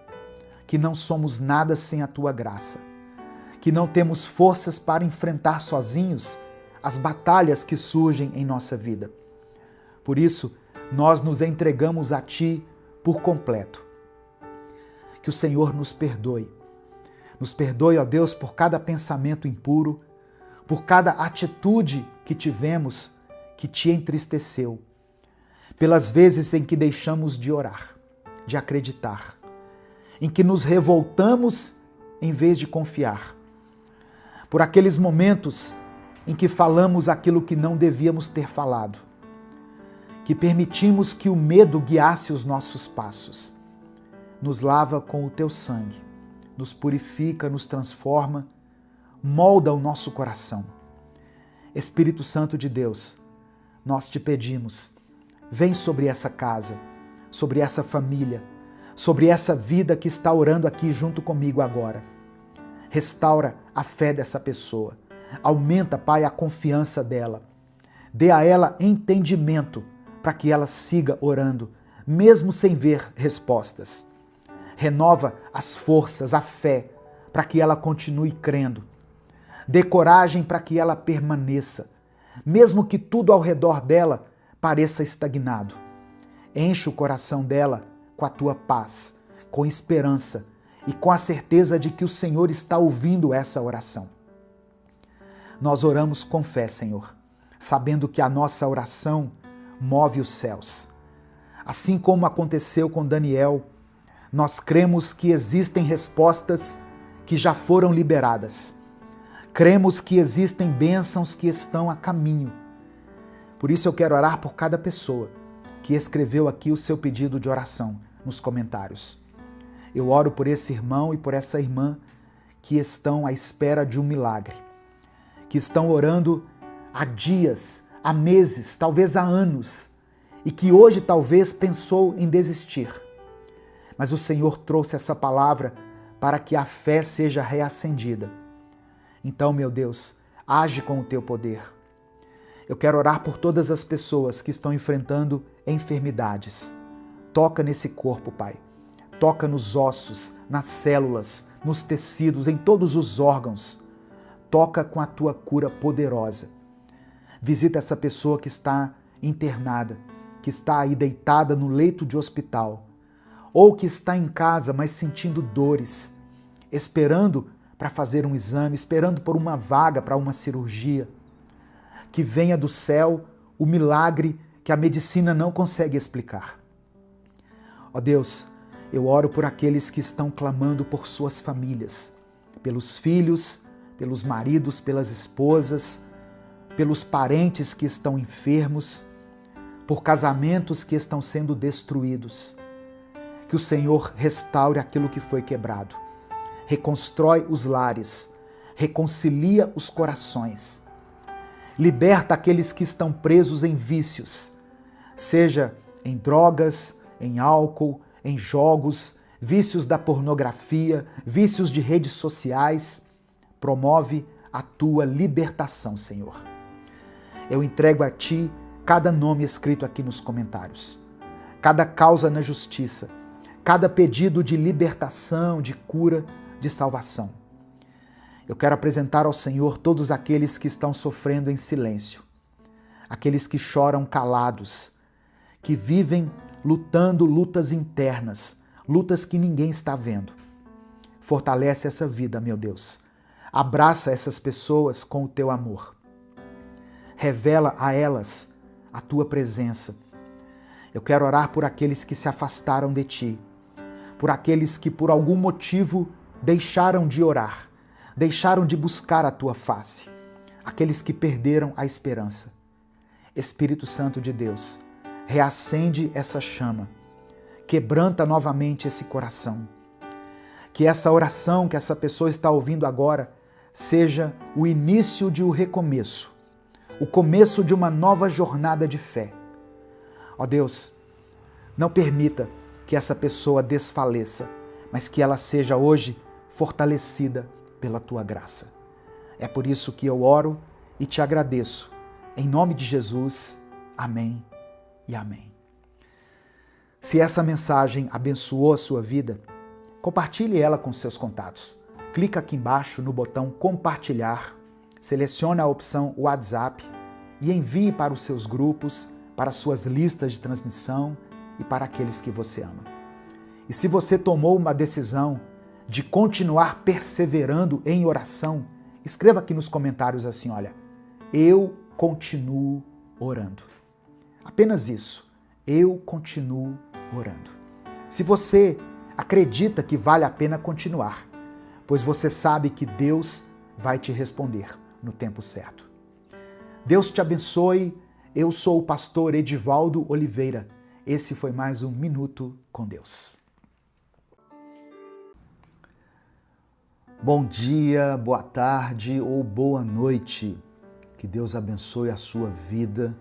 Que não somos nada sem a Tua graça. Que não temos forças para enfrentar sozinhos as batalhas que surgem em nossa vida. Por isso, nós nos entregamos a Ti por completo. Que o Senhor nos perdoe. Nos perdoe, ó Deus, por cada pensamento impuro, por cada atitude que tivemos que Te entristeceu, pelas vezes em que deixamos de orar, de acreditar, em que nos revoltamos em vez de confiar, por aqueles momentos em que falamos aquilo que não devíamos ter falado, que permitimos que o medo guiasse os nossos passos. Nos lava com o Teu sangue, nos purifica, nos transforma, molda o nosso coração. Espírito Santo de Deus, nós Te pedimos, vem sobre essa casa, sobre essa família, sobre essa vida que está orando aqui junto comigo agora. Restaura a fé dessa pessoa. Aumenta, Pai, a confiança dela. Dê a ela entendimento para que ela siga orando, mesmo sem ver respostas. Renova as forças, a fé, para que ela continue crendo. Dê coragem para que ela permaneça, mesmo que tudo ao redor dela pareça estagnado. Enche o coração dela com a tua paz, com esperança e com a certeza de que o Senhor está ouvindo essa oração. Nós oramos com fé, Senhor, sabendo que a nossa oração move os céus. Assim como aconteceu com Daniel, nós cremos que existem respostas que já foram liberadas. Cremos que existem bênçãos que estão a caminho. Por isso eu quero orar por cada pessoa que escreveu aqui o seu pedido de oração nos comentários. Eu oro por esse irmão e por essa irmã que estão à espera de um milagre, que estão orando há dias, há meses, talvez há anos, e que hoje talvez pensou em desistir. Mas o Senhor trouxe essa palavra para que a fé seja reacendida. Então, meu Deus, age com o teu poder. Eu quero orar por todas as pessoas que estão enfrentando enfermidades. Toca nesse corpo, Pai. Toca nos ossos, nas células, nos tecidos, em todos os órgãos. Toca com a tua cura poderosa. Visita essa pessoa que está internada, que está aí deitada no leito de hospital, ou que está em casa, mas sentindo dores, esperando para fazer um exame, esperando por uma vaga para uma cirurgia. Que venha do céu o milagre que a medicina não consegue explicar. Ó Deus, eu oro por aqueles que estão clamando por suas famílias, pelos filhos, pelos maridos, pelas esposas, pelos parentes que estão enfermos, por casamentos que estão sendo destruídos. Que o Senhor restaure aquilo que foi quebrado, reconstrói os lares, reconcilia os corações, liberta aqueles que estão presos em vícios, seja em drogas, em álcool, em jogos, vícios da pornografia, vícios de redes sociais. Promove a tua libertação, Senhor. Eu entrego a Ti cada nome escrito aqui nos comentários, cada causa na justiça, cada pedido de libertação, de cura, de salvação. Eu quero apresentar ao Senhor todos aqueles que estão sofrendo em silêncio, aqueles que choram calados, que vivem lutando lutas internas, lutas que ninguém está vendo. Fortalece essa vida, meu Deus. Abraça essas pessoas com o teu amor. Revela a elas a tua presença. Eu quero orar por aqueles que se afastaram de ti, por aqueles que por algum motivo deixaram de orar, deixaram de buscar a tua face, aqueles que perderam a esperança. Espírito Santo de Deus, reacende essa chama, quebranta novamente esse coração. Que essa oração que essa pessoa está ouvindo agora seja o início de um recomeço, o começo de uma nova jornada de fé. Ó Deus, não permita que essa pessoa desfaleça, mas que ela seja hoje fortalecida pela tua graça. É por isso que eu oro e te agradeço. Em nome de Jesus, amém e amém. Se essa mensagem abençoou a sua vida, compartilhe ela com seus contatos. Clica aqui embaixo no botão compartilhar, selecione a opção WhatsApp e envie para os seus grupos, para suas listas de transmissão e para aqueles que você ama. E se você tomou uma decisão de continuar perseverando em oração, escreva aqui nos comentários assim, olha, eu continuo orando. Apenas isso, eu continuo orando. Se você acredita que vale a pena continuar, pois você sabe que Deus vai te responder no tempo certo. Deus te abençoe. Eu sou o pastor Edivaldo Oliveira. Esse foi mais um Minuto com Deus. Bom dia, boa tarde ou boa noite. Que Deus abençoe a sua vida.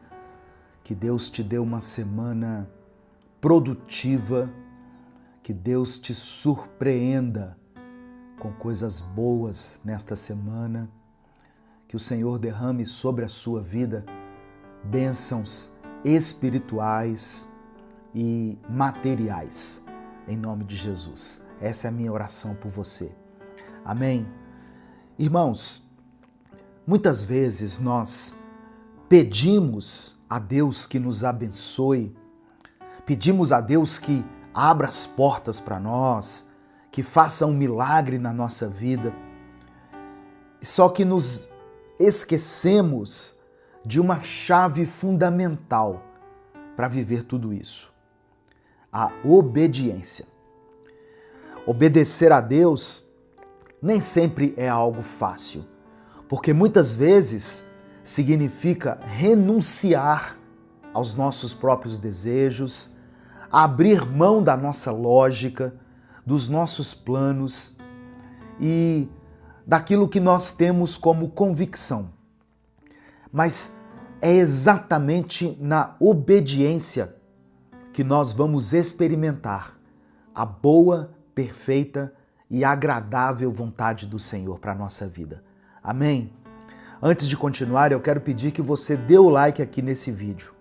Que Deus te dê uma semana produtiva. Que Deus te surpreenda com coisas boas nesta semana. Que o Senhor derrame sobre a sua vida bênçãos espirituais e materiais, em nome de Jesus. Essa é a minha oração por você. Amém? Irmãos, muitas vezes nós pedimos a Deus que nos abençoe, pedimos a Deus que abra as portas para nós, que faça um milagre na nossa vida, só que nos esquecemos de uma chave fundamental para viver tudo isso: a obediência. Obedecer a Deus nem sempre é algo fácil, porque muitas vezes significa renunciar aos nossos próprios desejos, abrir mão da nossa lógica, dos nossos planos e daquilo que nós temos como convicção. Mas é exatamente na obediência que nós vamos experimentar a boa, perfeita e agradável vontade do Senhor para a nossa vida. Amém? Antes de continuar, eu quero pedir que você dê o like aqui nesse vídeo.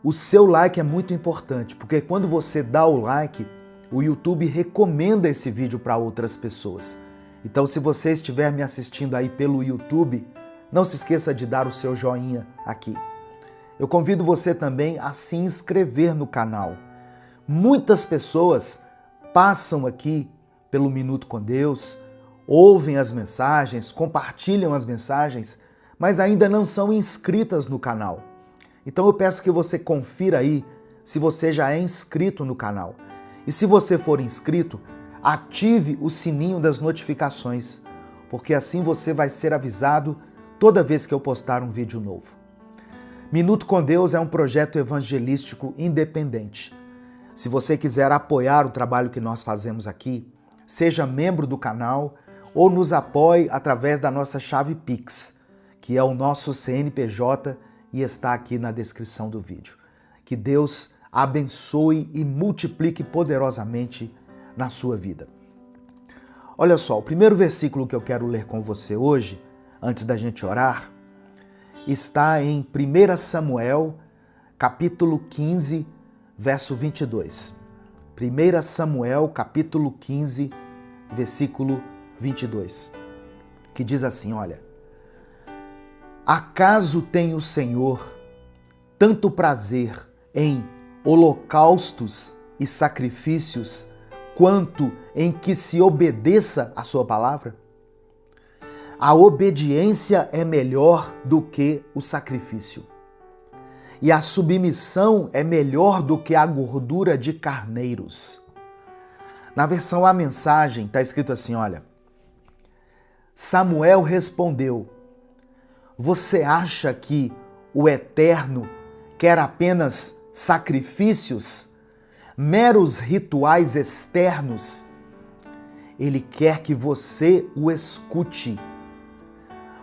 O seu like é muito importante, porque quando você dá o like, o YouTube recomenda esse vídeo para outras pessoas. Então, se você estiver me assistindo aí pelo YouTube, não se esqueça de dar o seu joinha aqui. Eu convido você também a se inscrever no canal. Muitas pessoas passam aqui pelo Minuto com Deus, ouvem as mensagens, compartilham as mensagens, mas ainda não são inscritas no canal. Então eu peço que você confira aí se você já é inscrito no canal. E se você for inscrito, ative o sininho das notificações, porque assim você vai ser avisado toda vez que eu postar um vídeo novo. Minuto com Deus é um projeto evangelístico independente. Se você quiser apoiar o trabalho que nós fazemos aqui, seja membro do canal ou nos apoie através da nossa chave Pix, que é o nosso CNPJ e está aqui na descrição do vídeo. Que Deus abençoe e multiplique poderosamente na sua vida. Olha só, o primeiro versículo que eu quero ler com você hoje, antes da gente orar, está em 1 Samuel, capítulo 15, verso 22. 1 Samuel, capítulo 15, versículo 22, que diz assim, olha: Acaso tem o Senhor tanto prazer em holocaustos e sacrifícios, quanto em que se obedeça a sua palavra? A obediência é melhor do que o sacrifício, e a submissão é melhor do que a gordura de carneiros. Na versão A Mensagem está escrito assim, olha: Samuel respondeu: Você acha que o Eterno quer apenas sacrifícios, meros rituais externos? Ele quer que você o escute.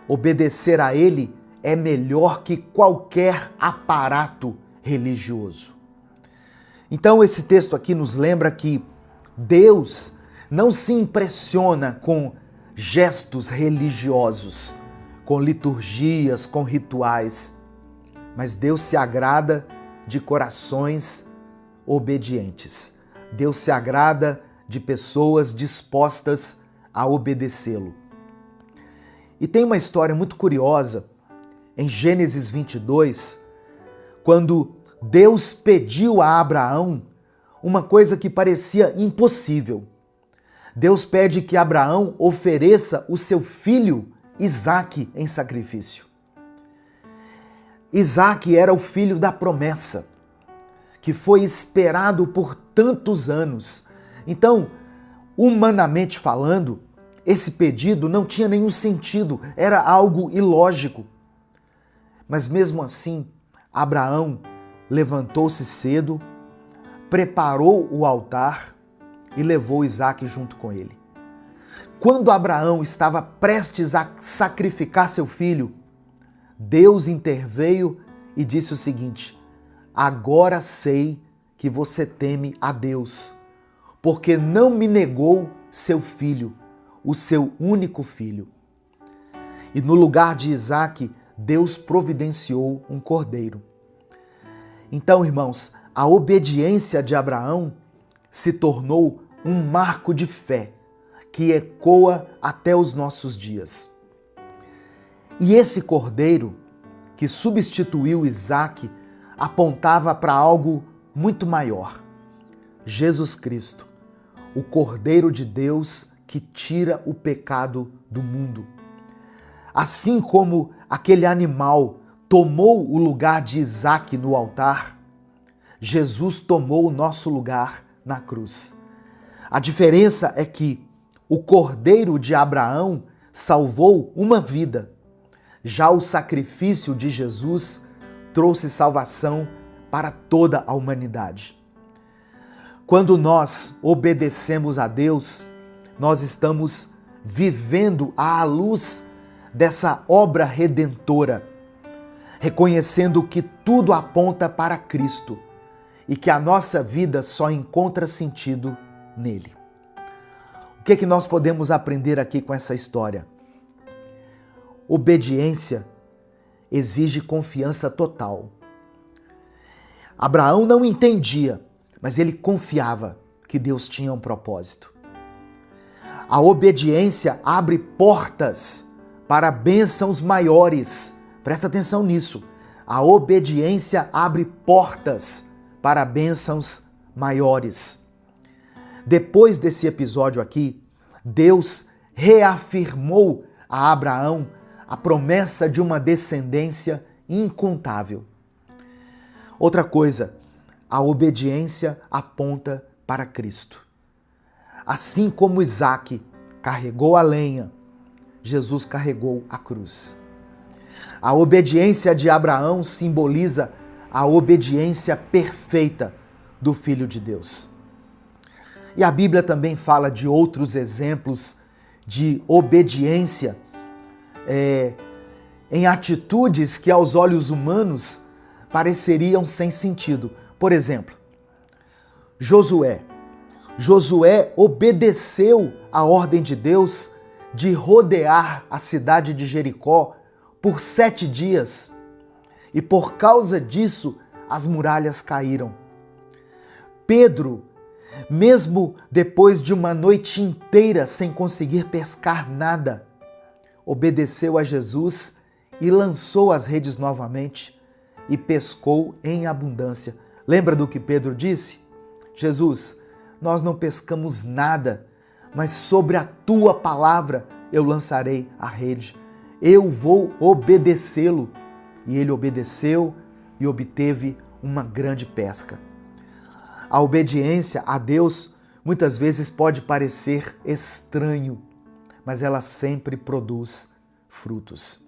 Obedecer a Ele é melhor que qualquer aparato religioso. Então, esse texto aqui nos lembra que Deus não se impressiona com gestos religiosos, com liturgias, com rituais, mas Deus se agrada de corações obedientes. Deus se agrada de pessoas dispostas a obedecê-lo. E tem uma história muito curiosa em Gênesis 22, quando Deus pediu a Abraão uma coisa que parecia impossível. Deus pede que Abraão ofereça o seu filho Isaque em sacrifício. Isaque era o filho da promessa, que foi esperado por tantos anos. Então, humanamente falando, esse pedido não tinha nenhum sentido, era algo ilógico. Mas mesmo assim, Abraão levantou-se cedo, preparou o altar e levou Isaque junto com ele. Quando Abraão estava prestes a sacrificar seu filho, Deus interveio e disse o seguinte: Agora sei que você teme a Deus, porque não me negou seu filho, o seu único filho. E no lugar de Isaque, Deus providenciou um cordeiro. Então, irmãos, a obediência de Abraão se tornou um marco de fé que ecoa até os nossos dias. E esse cordeiro, que substituiu Isaque, apontava para algo muito maior. Jesus Cristo, o Cordeiro de Deus que tira o pecado do mundo. Assim como aquele animal tomou o lugar de Isaque no altar, Jesus tomou o nosso lugar na cruz. A diferença é que o Cordeiro de Abraão salvou uma vida. Já o sacrifício de Jesus trouxe salvação para toda a humanidade. Quando nós obedecemos a Deus, nós estamos vivendo à luz dessa obra redentora, reconhecendo que tudo aponta para Cristo e que a nossa vida só encontra sentido nele. O que é que nós podemos aprender aqui com essa história? Obediência exige confiança total. Abraão não entendia, mas ele confiava que Deus tinha um propósito. A obediência abre portas para bênçãos maiores. Presta atenção nisso. A obediência abre portas para bênçãos maiores. Depois desse episódio aqui, Deus reafirmou a Abraão a promessa de uma descendência incontável. Outra coisa, a obediência aponta para Cristo. Assim como Isaque carregou a lenha, Jesus carregou a cruz. A obediência de Abraão simboliza a obediência perfeita do Filho de Deus. E a Bíblia também fala de outros exemplos de obediência em atitudes que aos olhos humanos pareceriam sem sentido. Por exemplo, Josué. Josué obedeceu a ordem de Deus de rodear a cidade de Jericó por 7 dias. E por causa disso, as muralhas caíram. Pedro, mesmo depois de uma noite inteira sem conseguir pescar nada, obedeceu a Jesus e lançou as redes novamente e pescou em abundância. Lembra do que Pedro disse? Jesus, nós não pescamos nada, mas sobre a tua palavra eu lançarei a rede. Eu vou obedecê-lo. E ele obedeceu e obteve uma grande pesca. A obediência a Deus muitas vezes pode parecer estranho, mas ela sempre produz frutos.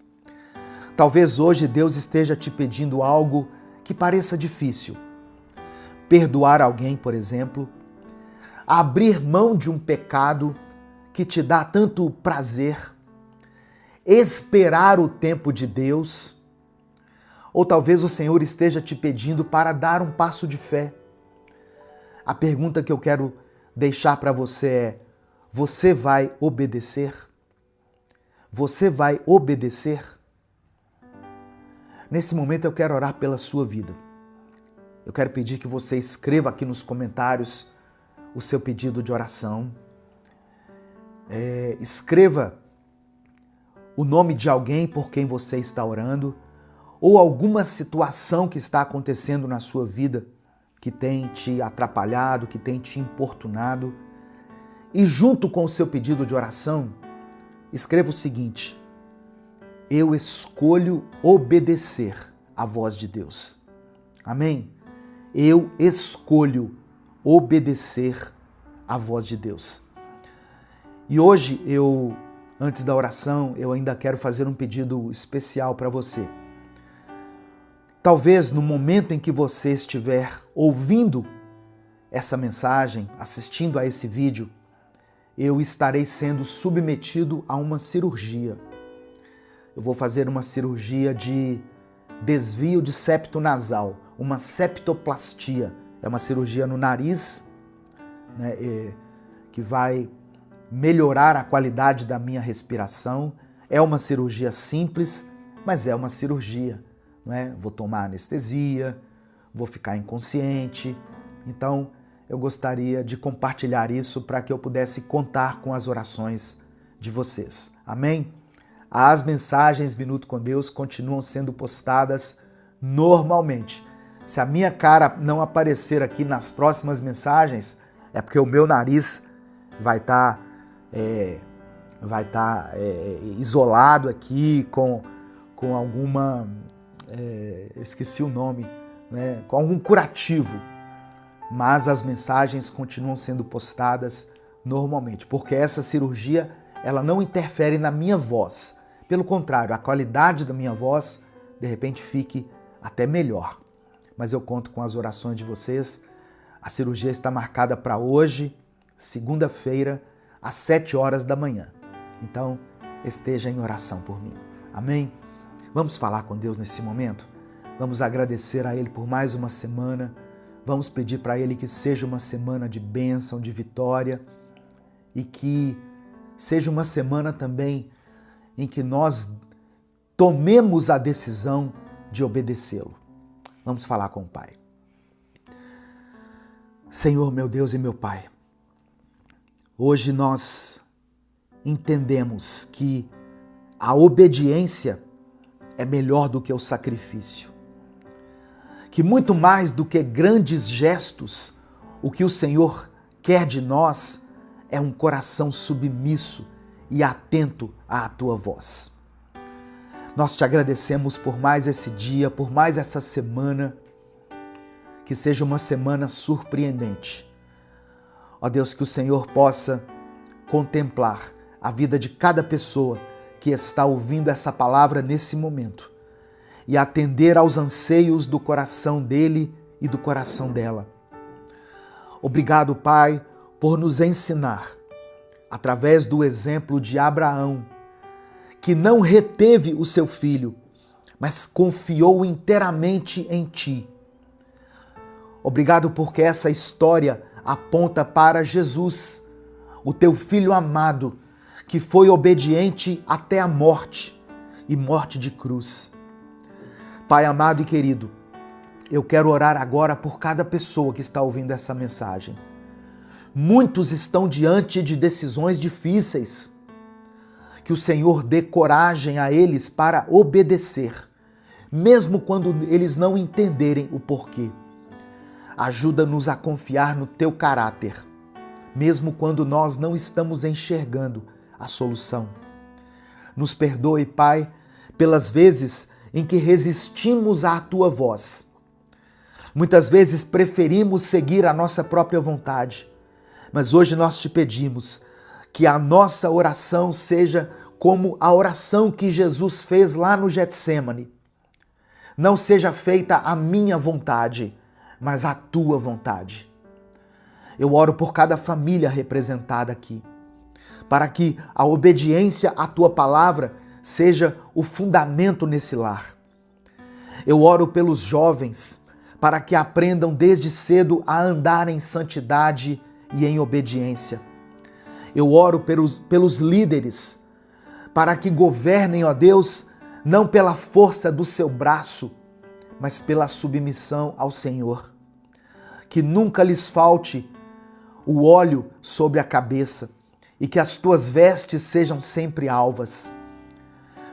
Talvez hoje Deus esteja te pedindo algo que pareça difícil. Perdoar alguém, por exemplo, abrir mão de um pecado que te dá tanto prazer, esperar o tempo de Deus, ou talvez o Senhor esteja te pedindo para dar um passo de fé. A pergunta que eu quero deixar para você é: você vai obedecer? Você vai obedecer? Nesse momento eu quero orar pela sua vida. Eu quero pedir que você escreva aqui nos comentários o seu pedido de oração. Escreva o nome de alguém por quem você está orando ou alguma situação que está acontecendo na sua vida que tem te atrapalhado, que tem te importunado. E junto com o seu pedido de oração, escreva o seguinte: eu escolho obedecer à voz de Deus. Amém? Eu escolho obedecer à voz de Deus. E hoje antes da oração, eu ainda quero fazer um pedido especial para você. Talvez no momento em que você estiver ouvindo essa mensagem, assistindo a esse vídeo, eu estarei sendo submetido a uma cirurgia. Eu vou fazer uma cirurgia de desvio de septo nasal, uma septoplastia. É uma cirurgia no nariz, né, que vai melhorar a qualidade da minha respiração. É uma cirurgia simples, mas é uma cirurgia, não é? Vou tomar anestesia, vou ficar inconsciente. Então, eu gostaria de compartilhar isso para que eu pudesse contar com as orações de vocês. Amém? As mensagens Minuto com Deus continuam sendo postadas normalmente. Se a minha cara não aparecer aqui nas próximas mensagens, é porque o meu nariz vai estar isolado aqui com alguma, eu esqueci o nome, né, com algum curativo. Mas as mensagens continuam sendo postadas normalmente, porque essa cirurgia ela não interfere na minha voz. Pelo contrário, a qualidade da minha voz, de repente, fique até melhor. Mas eu conto com as orações de vocês. A cirurgia está marcada para hoje, segunda-feira, às 7 horas da manhã. Então, esteja em oração por mim. Amém? Vamos falar com Deus nesse momento? Vamos agradecer a Ele por mais uma semana. Vamos pedir para Ele que seja uma semana de bênção, de vitória e que seja uma semana também em que nós tomemos a decisão de obedecê-lo. Vamos falar com o Pai. Senhor, meu Deus e meu Pai, hoje nós entendemos que a obediência é melhor do que o sacrifício. Que muito mais do que grandes gestos, o que o Senhor quer de nós é um coração submisso e atento à Tua voz. Nós te agradecemos por mais esse dia, por mais essa semana, que seja uma semana surpreendente. Ó Deus, que o Senhor possa contemplar a vida de cada pessoa que está ouvindo essa palavra nesse momento e atender aos anseios do coração dele e do coração dela. Obrigado, Pai, por nos ensinar, através do exemplo de Abraão, que não reteve o seu filho, mas confiou inteiramente em Ti. Obrigado porque essa história aponta para Jesus, o Teu Filho amado, que foi obediente até a morte e morte de cruz. Pai amado e querido, eu quero orar agora por cada pessoa que está ouvindo essa mensagem. Muitos estão diante de decisões difíceis. Que o Senhor dê coragem a eles para obedecer, mesmo quando eles não entenderem o porquê. Ajuda-nos a confiar no Teu caráter, mesmo quando nós não estamos enxergando a solução. Nos perdoe, Pai, pelas vezes em que resistimos à Tua voz. Muitas vezes preferimos seguir a nossa própria vontade, mas hoje nós te pedimos que a nossa oração seja como a oração que Jesus fez lá no Getsêmani. Não seja feita a minha vontade, mas a Tua vontade. Eu oro por cada família representada aqui, para que a obediência à Tua palavra seja o fundamento nesse lar. Eu oro pelos jovens, para que aprendam desde cedo a andar em santidade e em obediência. Eu oro pelos líderes, para que governem, ó Deus, não pela força do seu braço, mas pela submissão ao Senhor. Que nunca lhes falte o óleo sobre a cabeça e que as tuas vestes sejam sempre alvas.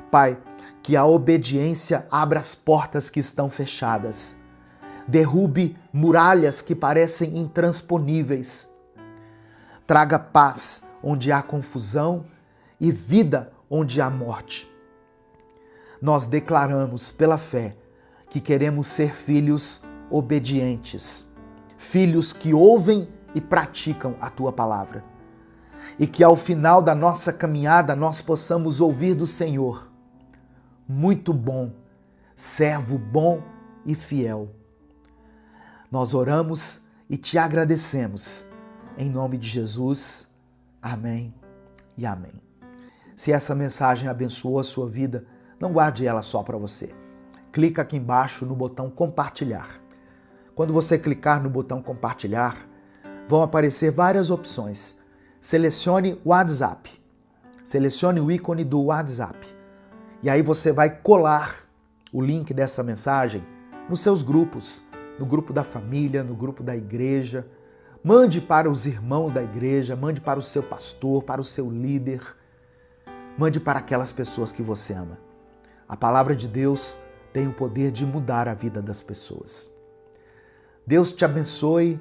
Pai, que a obediência abra as portas que estão fechadas, derrube muralhas que parecem intransponíveis, traga paz onde há confusão e vida onde há morte. Nós declaramos pela fé que queremos ser filhos obedientes, filhos que ouvem e praticam a Tua palavra. E que ao final da nossa caminhada nós possamos ouvir do Senhor: muito bom, servo bom e fiel. Nós oramos e Te agradecemos. Em nome de Jesus, amém e amém. Se essa mensagem abençoou a sua vida, não guarde ela só para você. Clica aqui embaixo no botão compartilhar. Quando você clicar no botão compartilhar, vão aparecer várias opções. Selecione o WhatsApp. Selecione o ícone do WhatsApp. E aí você vai colar o link dessa mensagem nos seus grupos, no grupo da família, no grupo da igreja. Mande para os irmãos da igreja, mande para o seu pastor, para o seu líder. Mande para aquelas pessoas que você ama. A palavra de Deus tem o poder de mudar a vida das pessoas. Deus te abençoe.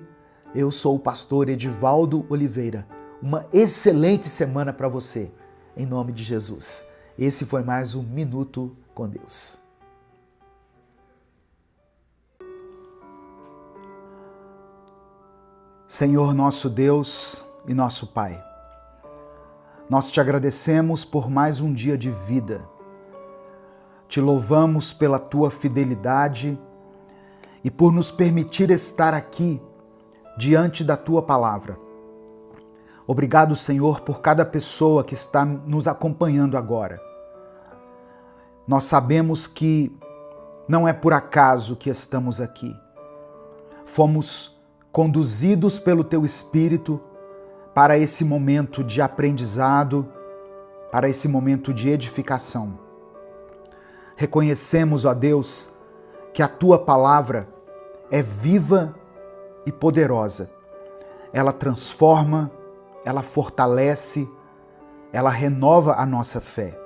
Eu sou o pastor Edivaldo Oliveira. Uma excelente semana para você, em nome de Jesus. Esse foi mais um Minuto com Deus. Senhor nosso Deus e nosso Pai, nós te agradecemos por mais um dia de vida. Te louvamos pela tua fidelidade e por nos permitir estar aqui diante da tua palavra. Obrigado, Senhor, por cada pessoa que está nos acompanhando agora. Nós sabemos que não é por acaso que estamos aqui. Fomos conduzidos pelo Teu Espírito para esse momento de aprendizado, para esse momento de edificação. Reconhecemos, ó Deus, que a Tua palavra é viva e poderosa. Ela transforma, ela fortalece, ela renova a nossa fé.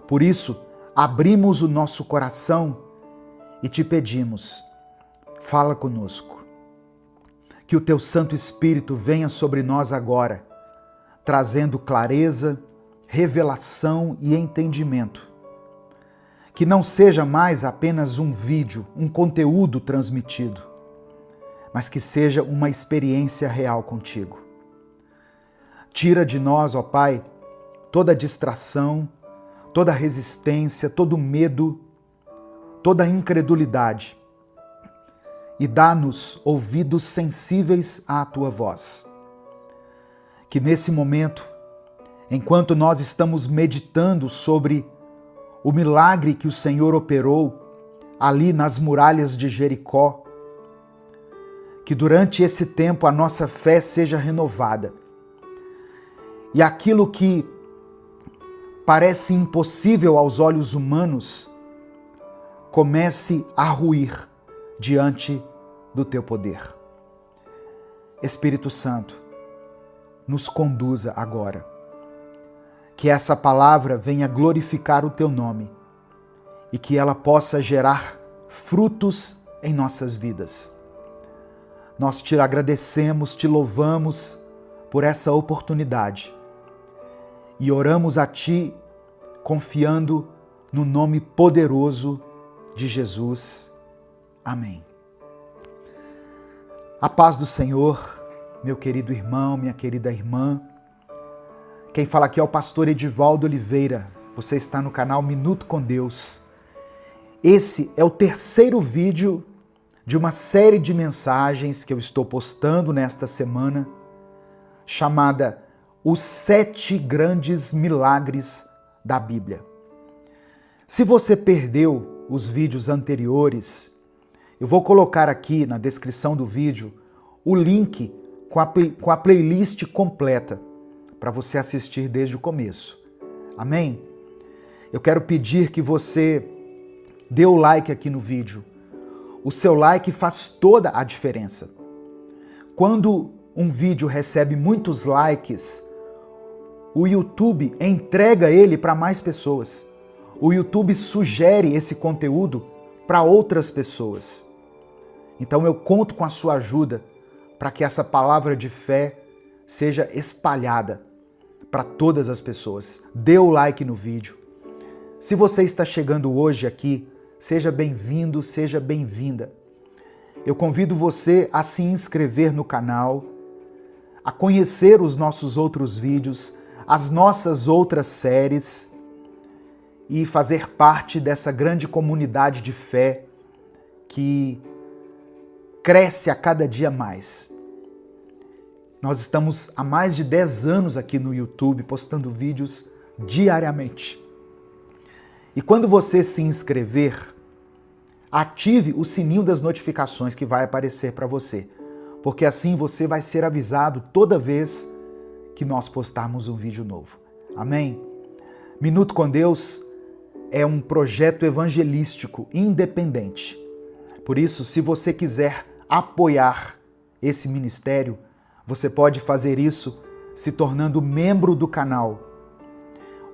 Por isso, abrimos o nosso coração e te pedimos, fala conosco. Que o Teu Santo Espírito venha sobre nós agora, trazendo clareza, revelação e entendimento. Que não seja mais apenas um vídeo, um conteúdo transmitido, mas que seja uma experiência real contigo. Tira de nós, ó Pai, toda distração, toda resistência, todo medo, toda incredulidade e dá-nos ouvidos sensíveis à Tua voz. Que nesse momento, enquanto nós estamos meditando sobre o milagre que o Senhor operou ali nas muralhas de Jericó, que durante esse tempo a nossa fé seja renovada. E aquilo que parece impossível aos olhos humanos comece a ruir diante do Teu poder. Espírito Santo, nos conduza agora. Que essa palavra venha glorificar o Teu nome e que ela possa gerar frutos em nossas vidas. Nós te agradecemos, te louvamos por essa oportunidade. E oramos a Ti, confiando no nome poderoso de Jesus. Amém. A paz do Senhor, meu querido irmão, minha querida irmã. Quem fala aqui é o pastor Edivaldo Oliveira. Você está no canal Minuto com Deus. Esse é o terceiro vídeo de uma série de mensagens que eu estou postando nesta semana, chamada Os 7 Grandes Milagres da Bíblia. Se você perdeu os vídeos anteriores, eu vou colocar aqui na descrição do vídeo o link com a playlist completa para você assistir desde o começo. Amém? Eu quero pedir que você dê o like aqui no vídeo. O seu like faz toda a diferença. Quando um vídeo recebe muitos likes, o YouTube entrega ele para mais pessoas. O YouTube sugere esse conteúdo para outras pessoas. Então eu conto com a sua ajuda para que essa palavra de fé seja espalhada para todas as pessoas. Dê o like no vídeo. Se você está chegando hoje aqui, seja bem-vindo, seja bem-vinda. Eu convido você a se inscrever no canal, a conhecer os nossos outros vídeos, as nossas outras séries e fazer parte dessa grande comunidade de fé que cresce a cada dia mais. Nós estamos há mais de 10 anos aqui no YouTube postando vídeos diariamente. E quando você se inscrever, ative o sininho das notificações que vai aparecer para você, porque assim você vai ser avisado toda vez que nós postarmos um vídeo novo. Amém? Minuto com Deus é um projeto evangelístico independente. Por isso, se você quiser apoiar esse ministério, você pode fazer isso se tornando membro do canal.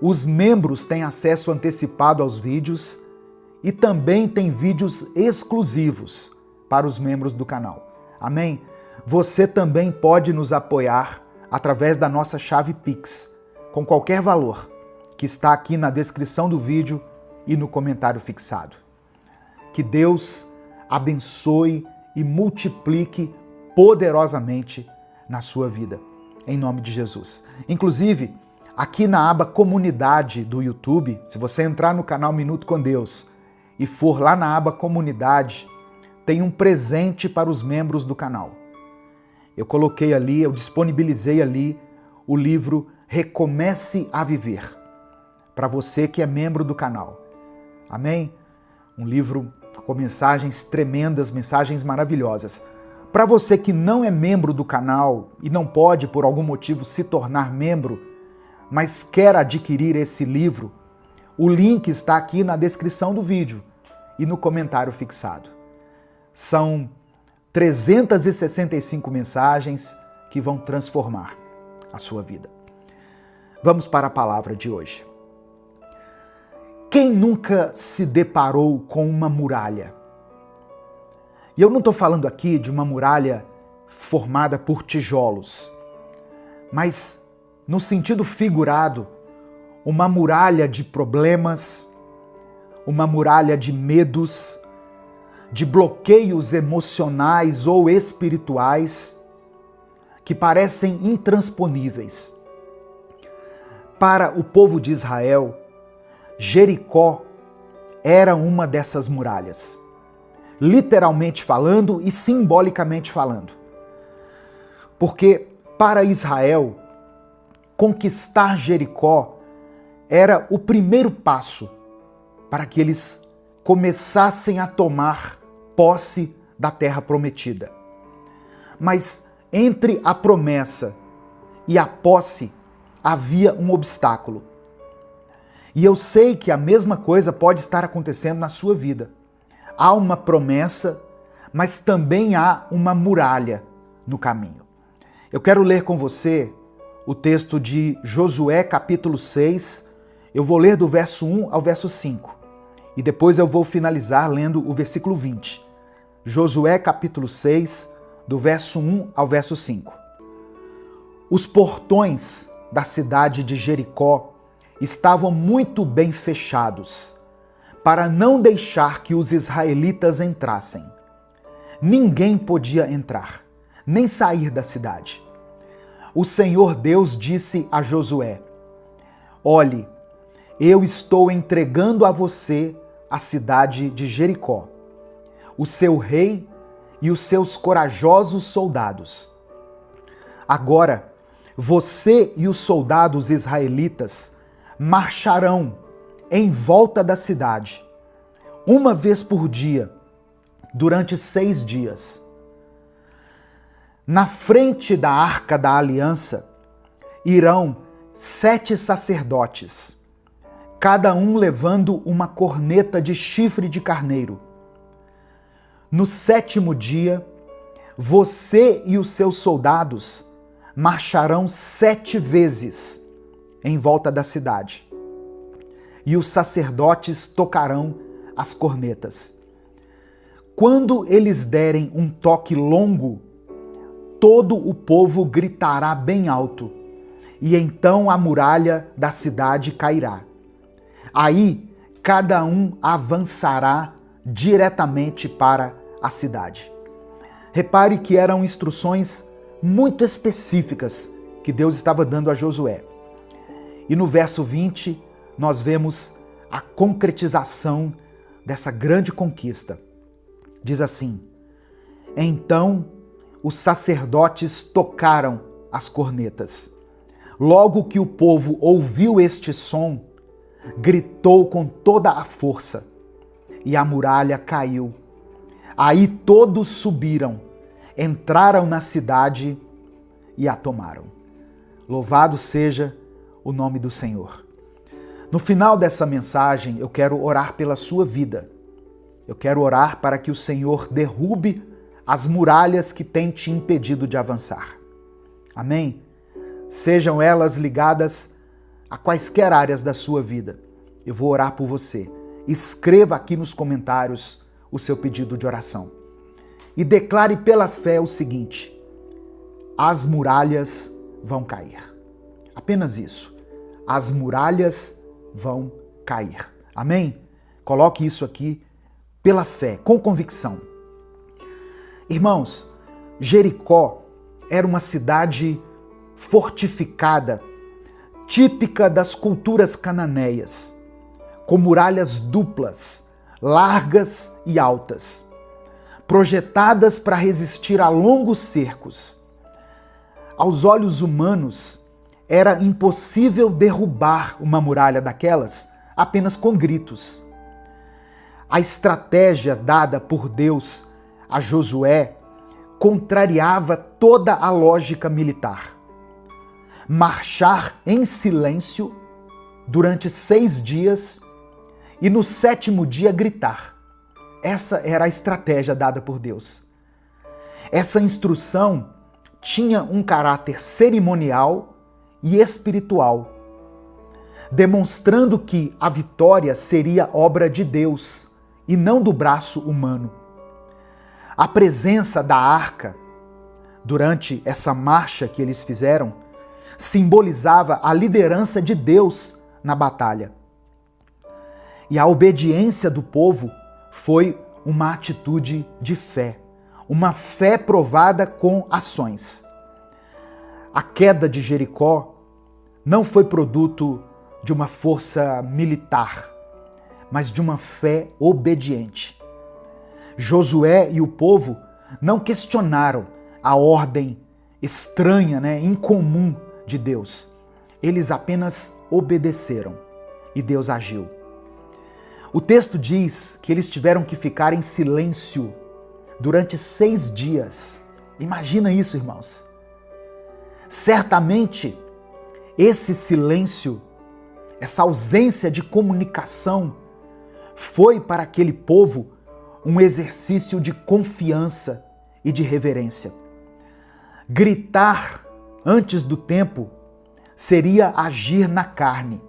Os membros têm acesso antecipado aos vídeos e também tem vídeos exclusivos para os membros do canal. Amém? Você também pode nos apoiar através da nossa chave Pix, com qualquer valor, que está aqui na descrição do vídeo e no comentário fixado. Que Deus abençoe e multiplique poderosamente na sua vida, em nome de Jesus. Inclusive, aqui na aba Comunidade do YouTube, se você entrar no canal Minuto com Deus e for lá na aba Comunidade, tem um presente para os membros do canal. Eu coloquei ali, eu disponibilizei ali o livro Recomece a Viver, para você que é membro do canal. Amém? Um livro com mensagens tremendas, mensagens maravilhosas. Para você que não é membro do canal e não pode, por algum motivo, se tornar membro, mas quer adquirir esse livro, o link está aqui na descrição do vídeo e no comentário fixado. São 365 mensagens que vão transformar a sua vida. Vamos para a palavra de hoje. Quem nunca se deparou com uma muralha? E eu não estou falando aqui de uma muralha formada por tijolos, mas, no sentido figurado, uma muralha de problemas, uma muralha de medos, de bloqueios emocionais ou espirituais que parecem intransponíveis. Para o povo de Israel, Jericó era uma dessas muralhas, literalmente falando e simbolicamente falando. Porque para Israel, conquistar Jericó era o primeiro passo para que eles começassem a tomar posse da terra prometida. Mas entre a promessa e a posse havia um obstáculo. E eu sei que a mesma coisa pode estar acontecendo na sua vida. Há uma promessa, mas também há uma muralha no caminho. Eu quero ler com você o texto de Josué, capítulo 6. Eu vou ler do verso 1 ao verso 5. E depois eu vou finalizar lendo o versículo 20. Josué, capítulo 6, do verso 1 ao verso 5. Os portões da cidade de Jericó estavam muito bem fechados, para não deixar que os israelitas entrassem. Ninguém podia entrar, nem sair da cidade. O Senhor Deus disse a Josué: Olhe, eu estou entregando a você a cidade de Jericó, o seu rei e os seus corajosos soldados. Agora, você e os soldados israelitas marcharão em volta da cidade, uma vez por dia, durante 6 dias. Na frente da Arca da Aliança irão 7 sacerdotes, cada um levando uma corneta de chifre de carneiro. No 7º dia, você e os seus soldados marcharão 7 vezes em volta da cidade. E os sacerdotes tocarão as cornetas. Quando eles derem um toque longo, todo o povo gritará bem alto, e então a muralha da cidade cairá. Aí cada um avançará diretamente para a cidade. Repare que eram instruções muito específicas que Deus estava dando a Josué. E no verso 20, nós vemos a concretização dessa grande conquista. Diz assim: Então os sacerdotes tocaram as cornetas. Logo que o povo ouviu este som, gritou com toda a força, e a muralha caiu. Aí todos subiram, entraram na cidade e a tomaram. Louvado seja o nome do Senhor. No final dessa mensagem, eu quero orar pela sua vida. Eu quero orar para que o Senhor derrube as muralhas que têm te impedido de avançar. Amém? Sejam elas ligadas a quaisquer áreas da sua vida. Eu vou orar por você. Escreva aqui nos comentários o seu pedido de oração. E declare pela fé o seguinte: as muralhas vão cair. Apenas isso. As muralhas vão cair. Amém? Coloque isso aqui pela fé, com convicção. Irmãos, Jericó era uma cidade fortificada, típica das culturas cananeias, com muralhas duplas, largas e altas, projetadas para resistir a longos cercos. Aos olhos humanos, era impossível derrubar uma muralha daquelas apenas com gritos. A estratégia dada por Deus a Josué contrariava toda a lógica militar. Marchar em silêncio durante 6 dias e no 7º dia gritar. Essa era a estratégia dada por Deus. Essa instrução tinha um caráter cerimonial e espiritual, demonstrando que a vitória seria obra de Deus e não do braço humano. A presença da arca durante essa marcha que eles fizeram simbolizava a liderança de Deus na batalha. E a obediência do povo foi uma atitude de fé, uma fé provada com ações. A queda de Jericó não foi produto de uma força militar, mas de uma fé obediente. Josué e o povo não questionaram a ordem estranha, incomum de Deus. Eles apenas obedeceram e Deus agiu. O texto diz que eles tiveram que ficar em silêncio durante 6 dias. Imagina isso, irmãos. Certamente, esse silêncio, essa ausência de comunicação, foi para aquele povo um exercício de confiança e de reverência. Gritar antes do tempo seria agir na carne.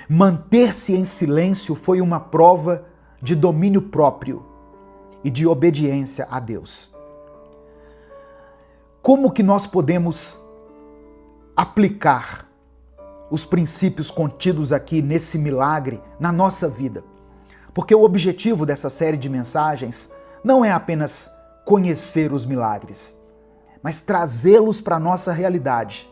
Manter-se em silêncio foi uma prova de domínio próprio e de obediência a Deus. Como que nós podemos aplicar os princípios contidos aqui nesse milagre na nossa vida? Porque o objetivo dessa série de mensagens não é apenas conhecer os milagres, mas trazê-los para a nossa realidade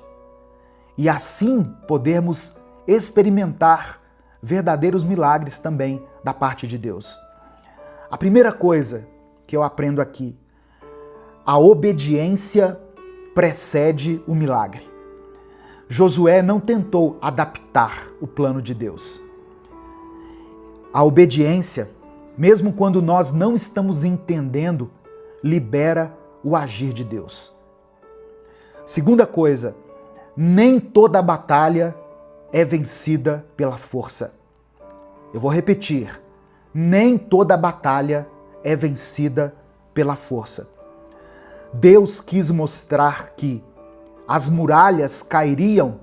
e assim podermos experimentar verdadeiros milagres também da parte de Deus. A primeira coisa que eu aprendo aqui: a obediência precede o milagre. Josué não tentou adaptar o plano de Deus. A obediência, mesmo quando nós não estamos entendendo, libera o agir de Deus. Segunda coisa, nem toda batalha é vencida pela força. Eu vou repetir, nem toda batalha é vencida pela força. Deus quis mostrar que as muralhas cairiam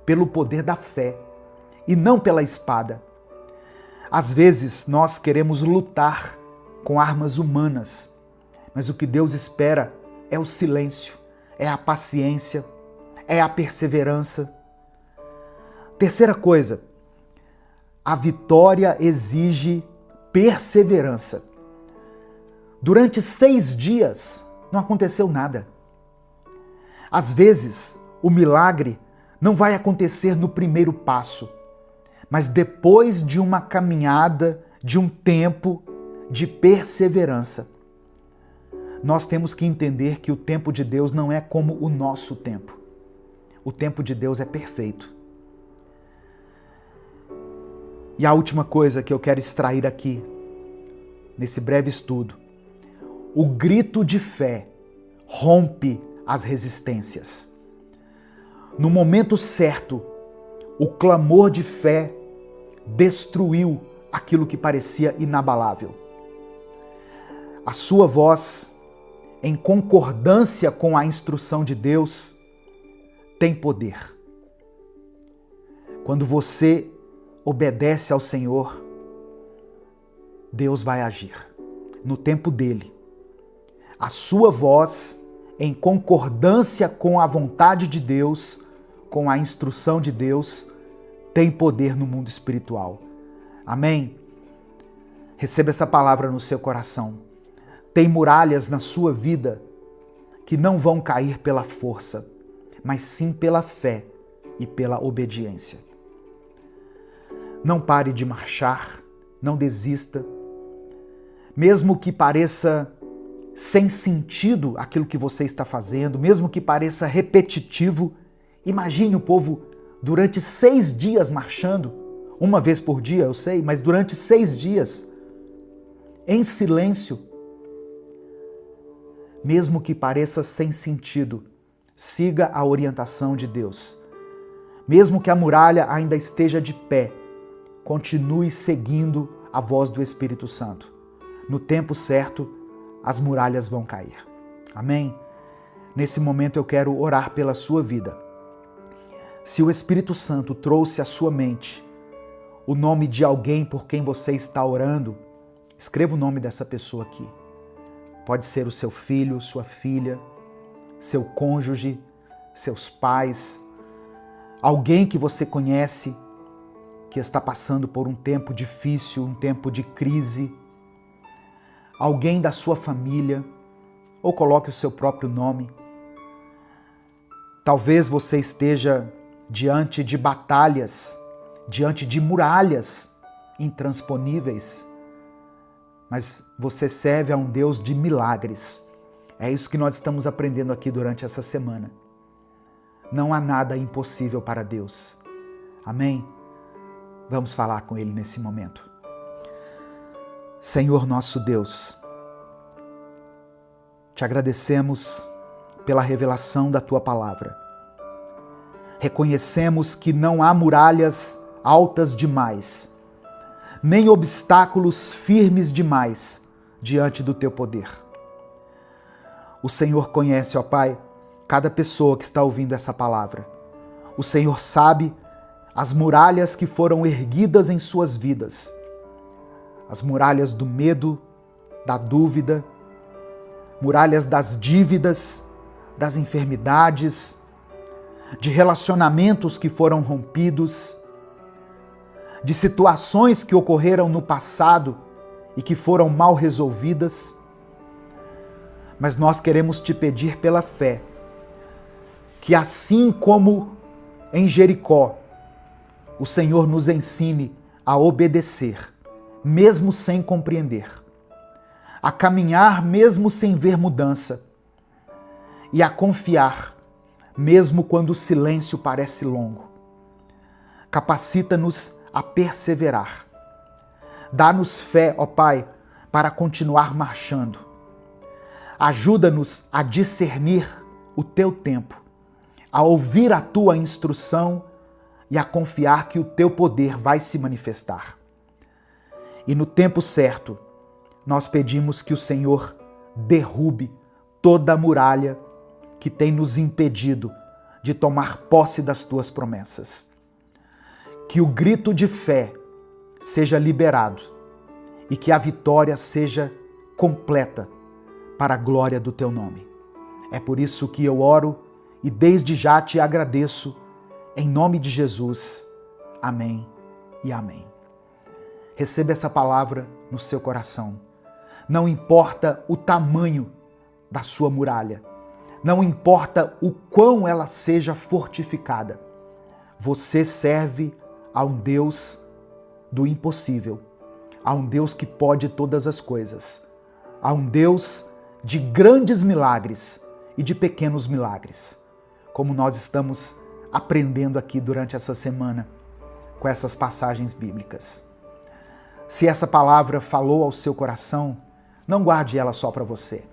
pelo poder da fé e não pela espada. Às vezes nós queremos lutar com armas humanas, mas o que Deus espera é o silêncio, é a paciência, é a perseverança. Terceira coisa, a vitória exige perseverança. Durante 6 dias não aconteceu nada. Às vezes, o milagre não vai acontecer no primeiro passo, mas depois de uma caminhada, de um tempo de perseverança. Nós temos que entender que o tempo de Deus não é como o nosso tempo. O tempo de Deus é perfeito. E a última coisa que eu quero extrair aqui, nesse breve estudo: o grito de fé rompe as resistências. No momento certo, o clamor de fé destruiu aquilo que parecia inabalável. A sua voz, em concordância com a instrução de Deus, tem poder. Quando você obedece ao Senhor, Deus vai agir no tempo dele. A sua voz, em concordância com a vontade de Deus, com a instrução de Deus, tem poder no mundo espiritual. Amém? Receba essa palavra no seu coração. Tem muralhas na sua vida que não vão cair pela força, mas sim pela fé e pela obediência. Não pare de marchar, não desista. Mesmo que pareça sem sentido aquilo que você está fazendo, mesmo que pareça repetitivo, imagine o povo durante 6 dias marchando, uma vez por dia, eu sei, mas durante 6 dias, em silêncio. Mesmo que pareça sem sentido, siga a orientação de Deus. Mesmo que a muralha ainda esteja de pé, continue seguindo a voz do Espírito Santo. No tempo certo, as muralhas vão cair. Amém? Nesse momento eu quero orar pela sua vida. Se o Espírito Santo trouxe à sua mente o nome de alguém por quem você está orando, escreva o nome dessa pessoa aqui. Pode ser o seu filho, sua filha, seu cônjuge, seus pais, alguém que você conhece que está passando por um tempo difícil, um tempo de crise, alguém da sua família, ou coloque o seu próprio nome. Talvez você esteja diante de batalhas, diante de muralhas intransponíveis, mas você serve a um Deus de milagres. É isso que nós estamos aprendendo aqui durante essa semana. Não há nada impossível para Deus. Amém? Vamos falar com Ele nesse momento. Senhor nosso Deus, te agradecemos pela revelação da Tua palavra. Reconhecemos que não há muralhas altas demais, nem obstáculos firmes demais diante do Teu poder. O Senhor conhece, ó Pai, cada pessoa que está ouvindo essa palavra. O Senhor sabe as muralhas que foram erguidas em suas vidas. As muralhas do medo, da dúvida, muralhas das dívidas, das enfermidades, de relacionamentos que foram rompidos, de situações que ocorreram no passado e que foram mal resolvidas. Mas nós queremos te pedir pela fé, que assim como em Jericó, o Senhor nos ensine a obedecer, mesmo sem compreender, a caminhar mesmo sem ver mudança e a confiar, mesmo quando o silêncio parece longo. Capacita-nos a perseverar. Dá-nos fé, ó Pai, para continuar marchando. Ajuda-nos a discernir o Teu tempo, a ouvir a Tua instrução e a confiar que o Teu poder vai se manifestar. E no tempo certo, nós pedimos que o Senhor derrube toda a muralha que tem nos impedido de tomar posse das Tuas promessas. Que o grito de fé seja liberado e que a vitória seja completa para a glória do Teu nome. É por isso que eu oro e desde já te agradeço, em nome de Jesus. Amém e amém. Receba essa palavra no seu coração. Não importa o tamanho da sua muralha, não importa o quão ela seja fortificada, você serve a um Deus do impossível, a um Deus que pode todas as coisas, a um Deus de grandes milagres e de pequenos milagres, como nós estamos aprendendo aqui durante essa semana com essas passagens bíblicas. Se essa palavra falou ao seu coração, não guarde ela só para você.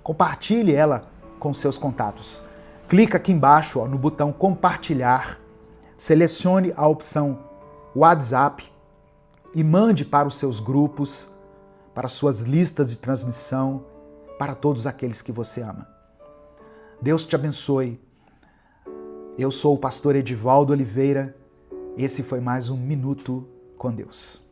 Compartilhe ela com seus contatos. Clica aqui embaixo no botão compartilhar, selecione a opção WhatsApp e mande para os seus grupos, para suas listas de transmissão, para todos aqueles que você ama. Deus te abençoe. Eu sou o pastor Edivaldo Oliveira. Esse foi mais um Minuto com Deus.